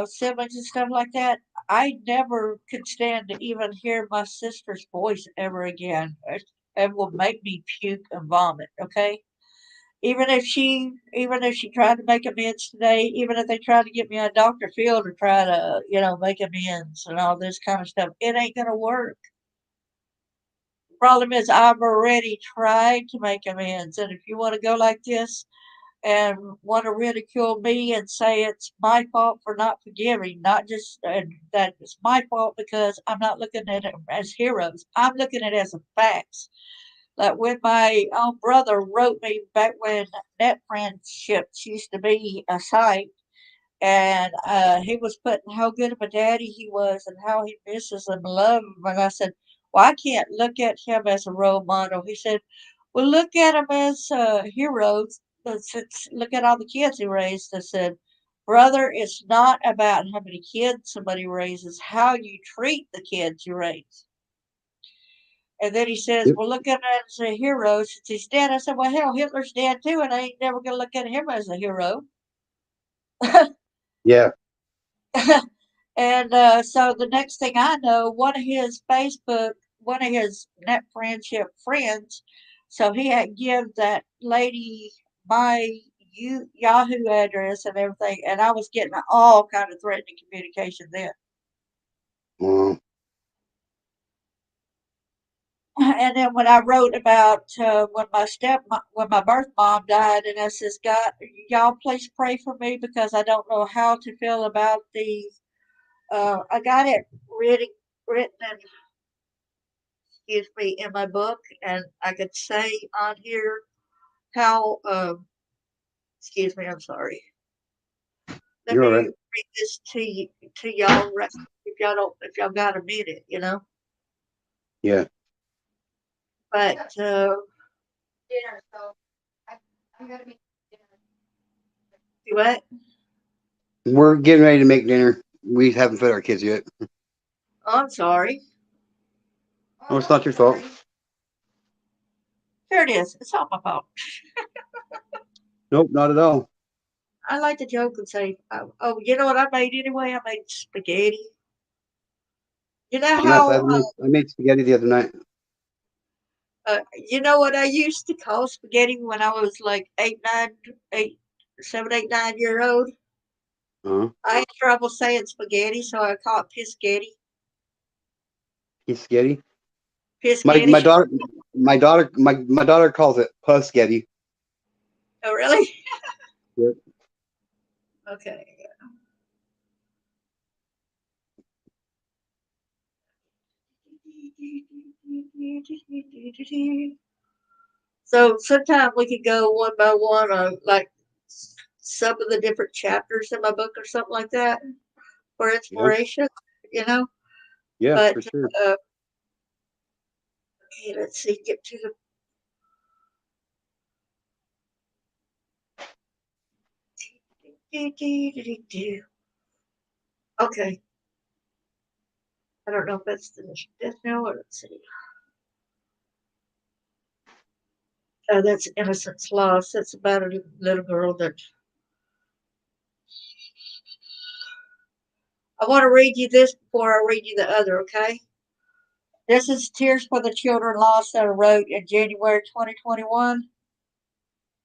siblings and stuff like that. I never could stand to even hear my sister's voice ever again. It will make me puke and vomit. Okay, even if she tried to make amends today, even if they tried to get me on Dr. Phil to try to, make amends and all this kind of stuff, it ain't gonna work. The problem is I've already tried to make amends, and if you want to go like this, and want to ridicule me and say it's my fault for not forgiving, not just that it's my fault because I'm not looking at it as heroes. I'm looking at it as a facts. Like when my own brother wrote me back when net friendships used to be a site, and he was putting how good of a daddy he was and how he misses and loves him. And I said, well, I can't look at him as a role model. He said, well, look at him as heroes. Look at all the kids he raised. I said, Brother, it's not about how many kids somebody raises, how you treat the kids you raise. And then he says, Yep. well, look at him as a hero since he's dead. I said, well, hell, Hitler's dead too, and I ain't never going to look at him as a hero. Yeah. And so the next thing I know, one of his net friendship friends, so he had give that lady my Yahoo address and everything, and I was getting all kind of threatening communication then. Well, And then when I wrote about when my birth mom died, and I says, God, y'all please pray for me because I don't know how to feel about the. I got it written in, excuse me, in my book, and I could say on here how. Excuse me, I'm sorry. Let you're all me right. read this to y'all if y'all got a minute, you know. Yeah. But Dinner, so I'm gonna make dinner. what? We're getting ready to make dinner. We haven't fed our kids yet. Oh, I'm sorry. Oh, it's not your fault. Here it is. It's on my phone. Nope, not at all. I like to joke and say, "Oh, you know what I made anyway? I made spaghetti." You know Yes, how, I made spaghetti the other night. you know what I used to call spaghetti when I was like 7, 8, 9 year old. Uh-huh. I had trouble saying spaghetti, so I call it piscetti. He's spaghetti. My Piscetti. my daughter my daughter calls it pusketty. Oh, really? Yep. Okay. So sometimes we could go one by one on like some of the different chapters in my book or something like that for Yeah. inspiration, you know. Yeah, But for sure. okay, let's see, get to the. Okay, I don't know if that's the death knell or let's see. Oh, that's Innocence Lost. That's about a little girl that. I want to read you this before I read you the other, okay? This is Tears for the Children Lost that I wrote in January 2021.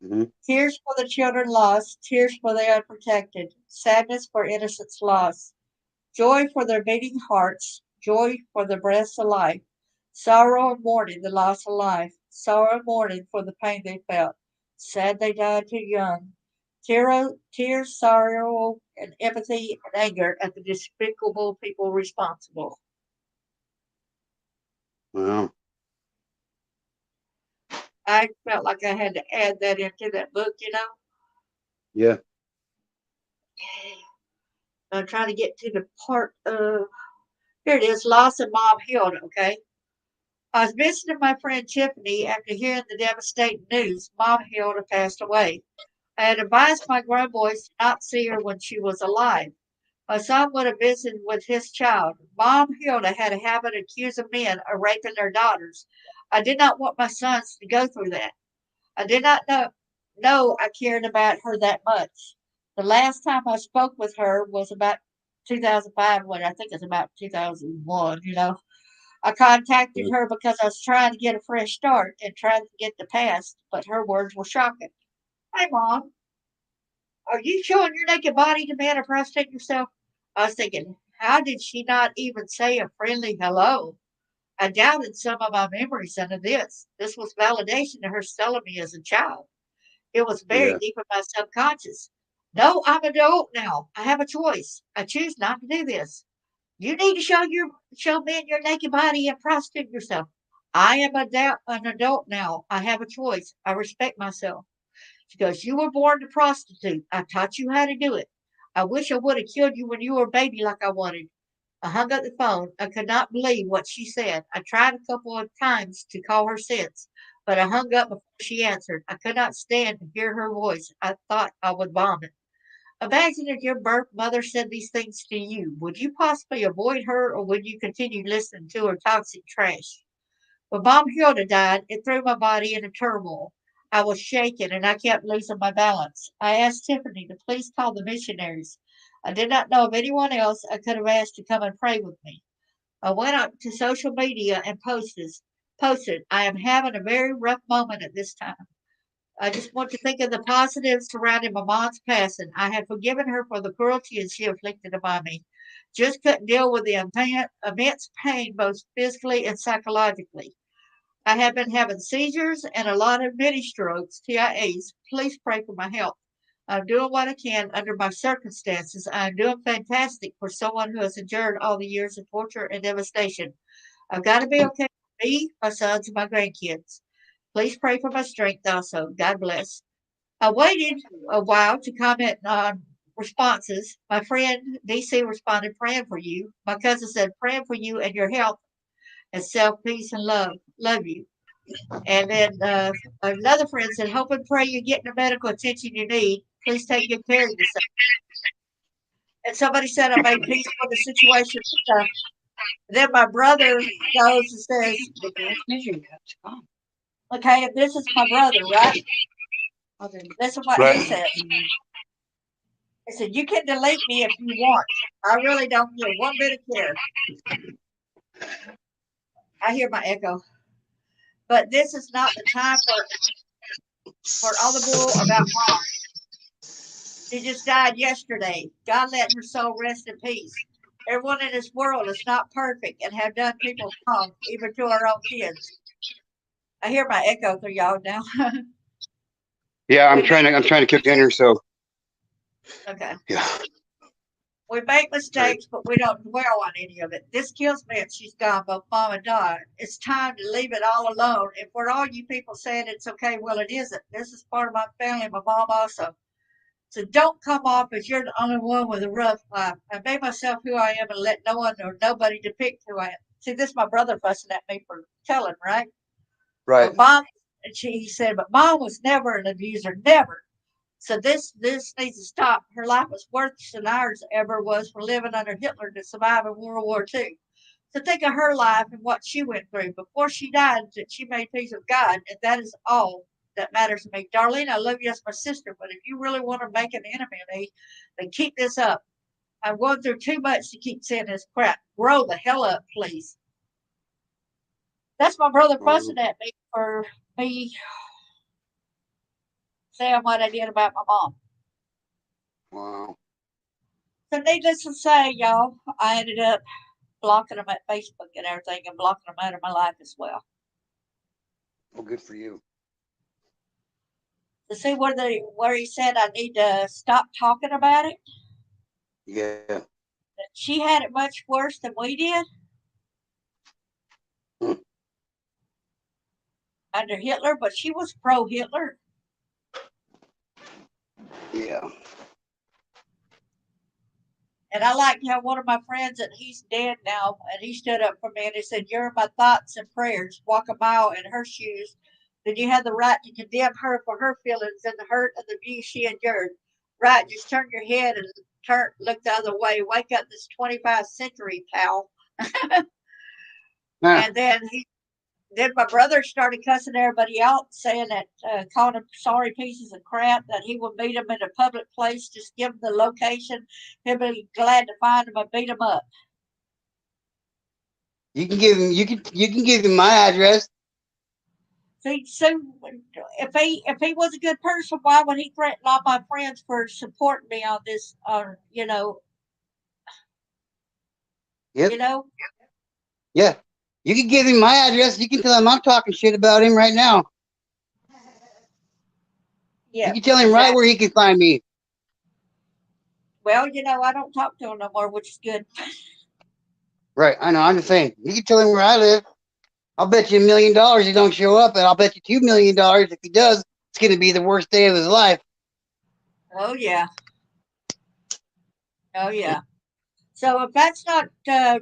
Hmm. Tears for the children lost, tears for the unprotected, sadness for innocence lost, joy for their beating hearts, joy for the breaths of life, sorrow and mourning the loss of life, sorrow and mourning for the pain they felt, sad they died too young, tears, sorrow, and empathy and anger at the despicable people responsible. Wow. I felt like I had to add that into that book, you know. Yeah. I'm trying to get to the part of here it is, loss of Mom Hilda, okay? I was visiting my friend Tiffany after hearing the devastating news Mom Hilda passed away. I had advised my grown boys to not see her when she was alive. My son would have visited with his child. Mom Hilda had a habit of accusing men of raping their daughters. I did not want my sons to go through that. I did not know I cared about her that much. The last time I spoke with her was about 2005, when I think it's about 2001, you know. I contacted Yeah. her because I was trying to get a fresh start and trying to forget the past, but her words were shocking. Hey, Mom, are you showing your naked body to men or prostituting yourself? I was thinking, how did she not even say a friendly hello? I doubted some of my memories under this. This was validation of her selling me as a child. It was buried Yeah. deep in my subconscious. No, I'm an adult now. I have a choice. I choose not to do this. You need to show men your naked body and prostitute yourself. I am an adult now. I have a choice. I respect myself. She goes, you were born to prostitute. I taught you how to do it. I wish I would have killed you when you were a baby like I wanted. I hung up the phone. I could not believe what she said. I tried a couple of times to call her sense, but I hung up before she answered. I could not stand to hear her voice. I thought I would vomit. Imagine if your birth mother said these things to you. Would you possibly avoid her or would you continue listening to her toxic trash? When Mom Hilda died, it threw my body into turmoil. I was shaken and I kept losing my balance. I asked Tiffany to please call the missionaries. I did not know of anyone else I could have asked to come and pray with me. I went up to social media and posted, I am having a very rough moment at this time. I just want to think of the positives surrounding my mom's passing. I had forgiven her for the cruelty she inflicted upon me. Just couldn't deal with the immense pain, both physically and psychologically. I have been having seizures and a lot of mini strokes, TIAs. Please pray for my health. I'm doing what I can under my circumstances. I'm doing fantastic for someone who has endured all the years of torture and devastation. I've got to be okay for me, my sons, and my grandkids. Please pray for my strength also. God bless. I waited a while to comment on responses. My friend DC responded, praying for you. My cousin said, praying for you and your health and self, peace, and love. Love you. And then another friend said, hope and pray you're getting the medical attention you need. Please take good care of yourself. And somebody said, I made peace with the situation. Then my brother goes and says, The glass measuring cup's gone. okay, if this is my brother, right? This is what he Right. said. He said, you can delete me if you want. I really don't give one bit of care. I hear my echo. But this is not the time for all the bull about mom. She just died yesterday. God let her soul rest in peace. Everyone in this world is not perfect and have done people wrong, even to our own kids. I hear my echo through y'all now. Yeah, I'm trying to keep in here. So Okay. yeah. We make mistakes, but we don't dwell on any of it. This kills me if she's gone, both mom and dad. It's time to leave it all alone. And for all you people saying it's okay, well, it isn't. This is part of my family, my mom also. So don't come off as you're the only one with a rough life. I made myself who I am and let no one or nobody depict who I am. See, this is my brother fussing at me for telling, right? Right. But mom, he said, but mom was never an abuser, never. So this needs to stop. Her life was worse than ours ever was for living under Hitler to survive in World War II. So think of her life and what she went through before she died. That she made peace with God, and that is all that matters to me. Darlene, I love you as my sister, but if you really want to make an enemy of me, then keep this up. I'm going through too much to keep saying this crap. Grow the hell up, please. That's my brother fussing at me for me saying what I did about my mom. Wow. So needless to say, y'all, I ended up blocking them at Facebook and everything and blocking them out of my life as well. Well, good for you. To see where he said I need to stop talking about it. Yeah. That she had it much worse than we did under Hitler, but she was pro Hitler. Yeah. And I liked how one of my friends, and he's dead now, and he stood up for me and he said, you're in my thoughts and prayers. Walk a mile in her shoes. Then you have the right to condemn her for her feelings and the hurt and the abuse she endured. Right, just turn your head and look the other way. Wake up this 25th century, pal. Ah, And then my brother started cussing everybody out, saying that, calling them sorry pieces of crap, that he would meet them in a public place, just give them the location. He'll be glad to find them and beat them up. you can give him. You can give him my address. See, so if he was a good person, why would he threaten all my friends for supporting me on this? You know, Yep. you know. Yeah. You can give him my address. You can tell him I'm talking shit about him right now. Yeah, You can tell him exactly. right where he can find me. Well, I don't talk to him no more, which is good. Right. I know. I'm just saying. You can tell him where I live. I'll bet you $1 million he don't show up, and I'll bet you $2 million if he does. It's going to be the worst day of his life. Oh yeah, oh yeah. So if that's not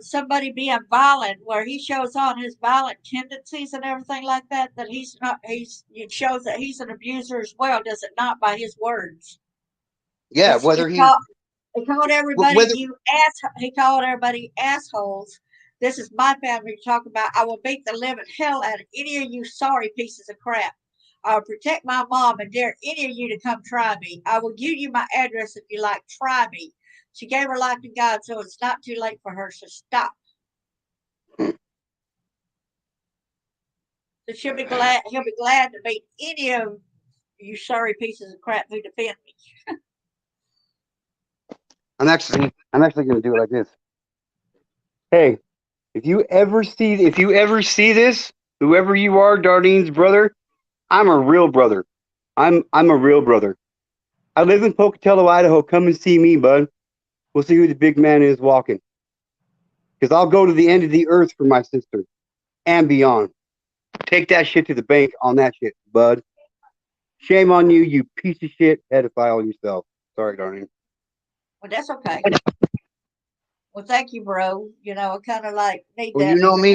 somebody being violent, where he shows on his violent tendencies and everything like that, that he's not, it shows that he's an abuser as well, does it not, by his words? Yeah, It's, whether he's he called everybody whether he called everybody assholes. This is my family to talk about. I will beat the living hell out of any of you sorry pieces of crap. I'll protect my mom and dare any of you to come try me. I will give you my address if you like. Try me. She gave her life to God, so it's not too late for her. So stop. So she'll be glad. He'll be glad to beat any of you sorry pieces of crap who defend me. I'm actually gonna do it like this. Hey, if you ever see this, whoever you are, Darlene's brother, I'm a real brother. I'm a real brother. I live in Pocatello, Idaho. Come and see me, bud. We'll see who the big man is walking. Because I'll go to the end of the earth for my sister and beyond. Take that shit to the bank on that shit, bud. Shame on you, you piece of shit pedophile yourself. Sorry, Darlene. Well, that's okay. Well, thank you, bro. You know, I kind of like need Well, that you know little me.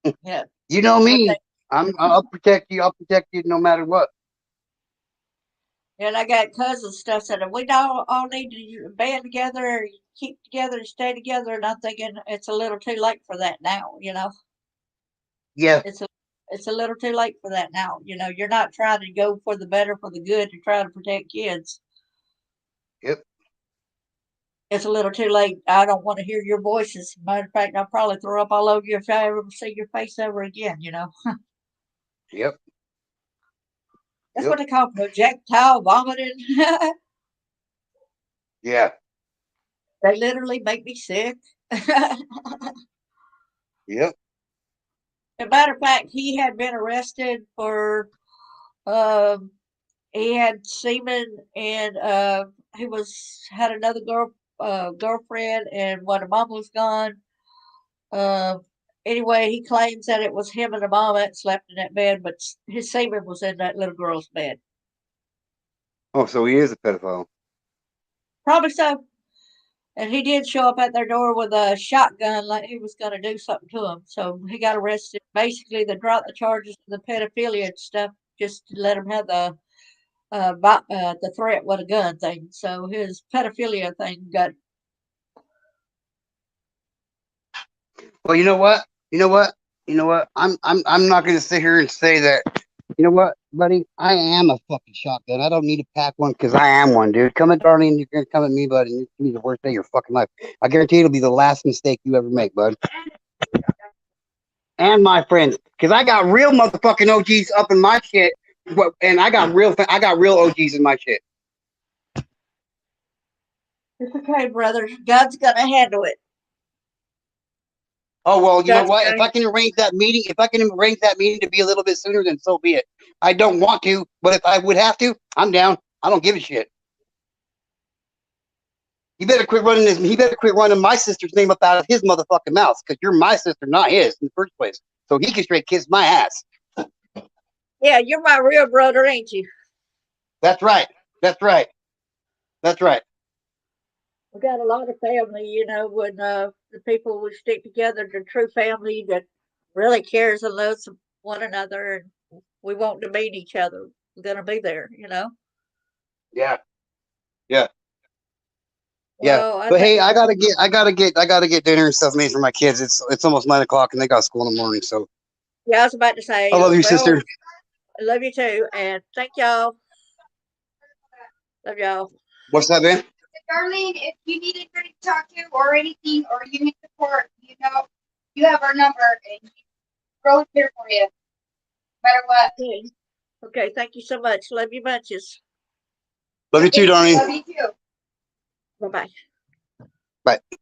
help. Yeah. You know Well, me. I'll protect you. I'll protect you no matter what. and I got cousins stuff said we all need to band together, keep together, and stay together. And I'm thinking it's a little too late for that now. You know, Yeah. it's a it's a little too late for that now. You know, you're not trying to go for the better, for the good, to try to protect kids. Yep. It's a little too late. I don't want to hear your voices. Matter of fact, I'll probably throw up all over you if I ever see your face ever again. You know, Yep. that's Yep. what they call projectile vomiting. Yeah. They literally make me sick. Yep. As a matter of fact, he had been arrested for um, he had semen and he was had another girlfriend, and when the mom was gone. Uh, anyway, he claims that it was him and the mom that slept in that bed, but his semen was in that little girl's bed. Oh, so he is a pedophile. Probably so. And he did show up at their door with a shotgun like he was going to do something to him. So he got arrested. Basically, they dropped the charges for the pedophilia and stuff just to let him have the threat with a gun thing. So his pedophilia thing got. Well, you know what? You know what? You know what? I'm not gonna sit here and say that. You know what, buddy? I am a fucking shotgun. I don't need to pack one because I am one, dude. Come at Darlene, you're gonna come at me, buddy. It's gonna be the worst day of your fucking life. I guarantee it'll be the last mistake you ever make, bud. And my friends, because I got real motherfucking OGs up in my shit, and I got real OGs in my shit. It's okay, brother. God's going to handle it. Oh well, you know God's what? going If I can arrange that meeting to be a little bit sooner, then so be it. I don't want to, but if I would have to, I'm down. I don't give a shit. He better quit running my sister's name up out of his motherfucking mouth, because you're my sister, not his, in the first place. So he can straight kiss my ass. Yeah, you're my real brother, ain't you? That's right. That's right. That's right. We got a lot of family, you know, when the people would stick together, the true family that really cares and loves one another, and we want to meet each other. We're gonna be there, you know. Yeah. Yeah. Yeah. Well, I But think hey, I gotta get dinner and stuff made for my kids. It's almost 9 o'clock and they got school in the morning. So yeah, I was about to I say, love you, well, sister. I love you too, and thank y'all. Love y'all. What's that, man? Darlene, if you need anybody to talk to or anything, or you need support, you know, you have our number, and Rose here for you, no matter what. Okay. Okay, thank you so much. Love you bunches. Love you too, Donnie. Love you too. Bye bye. Bye.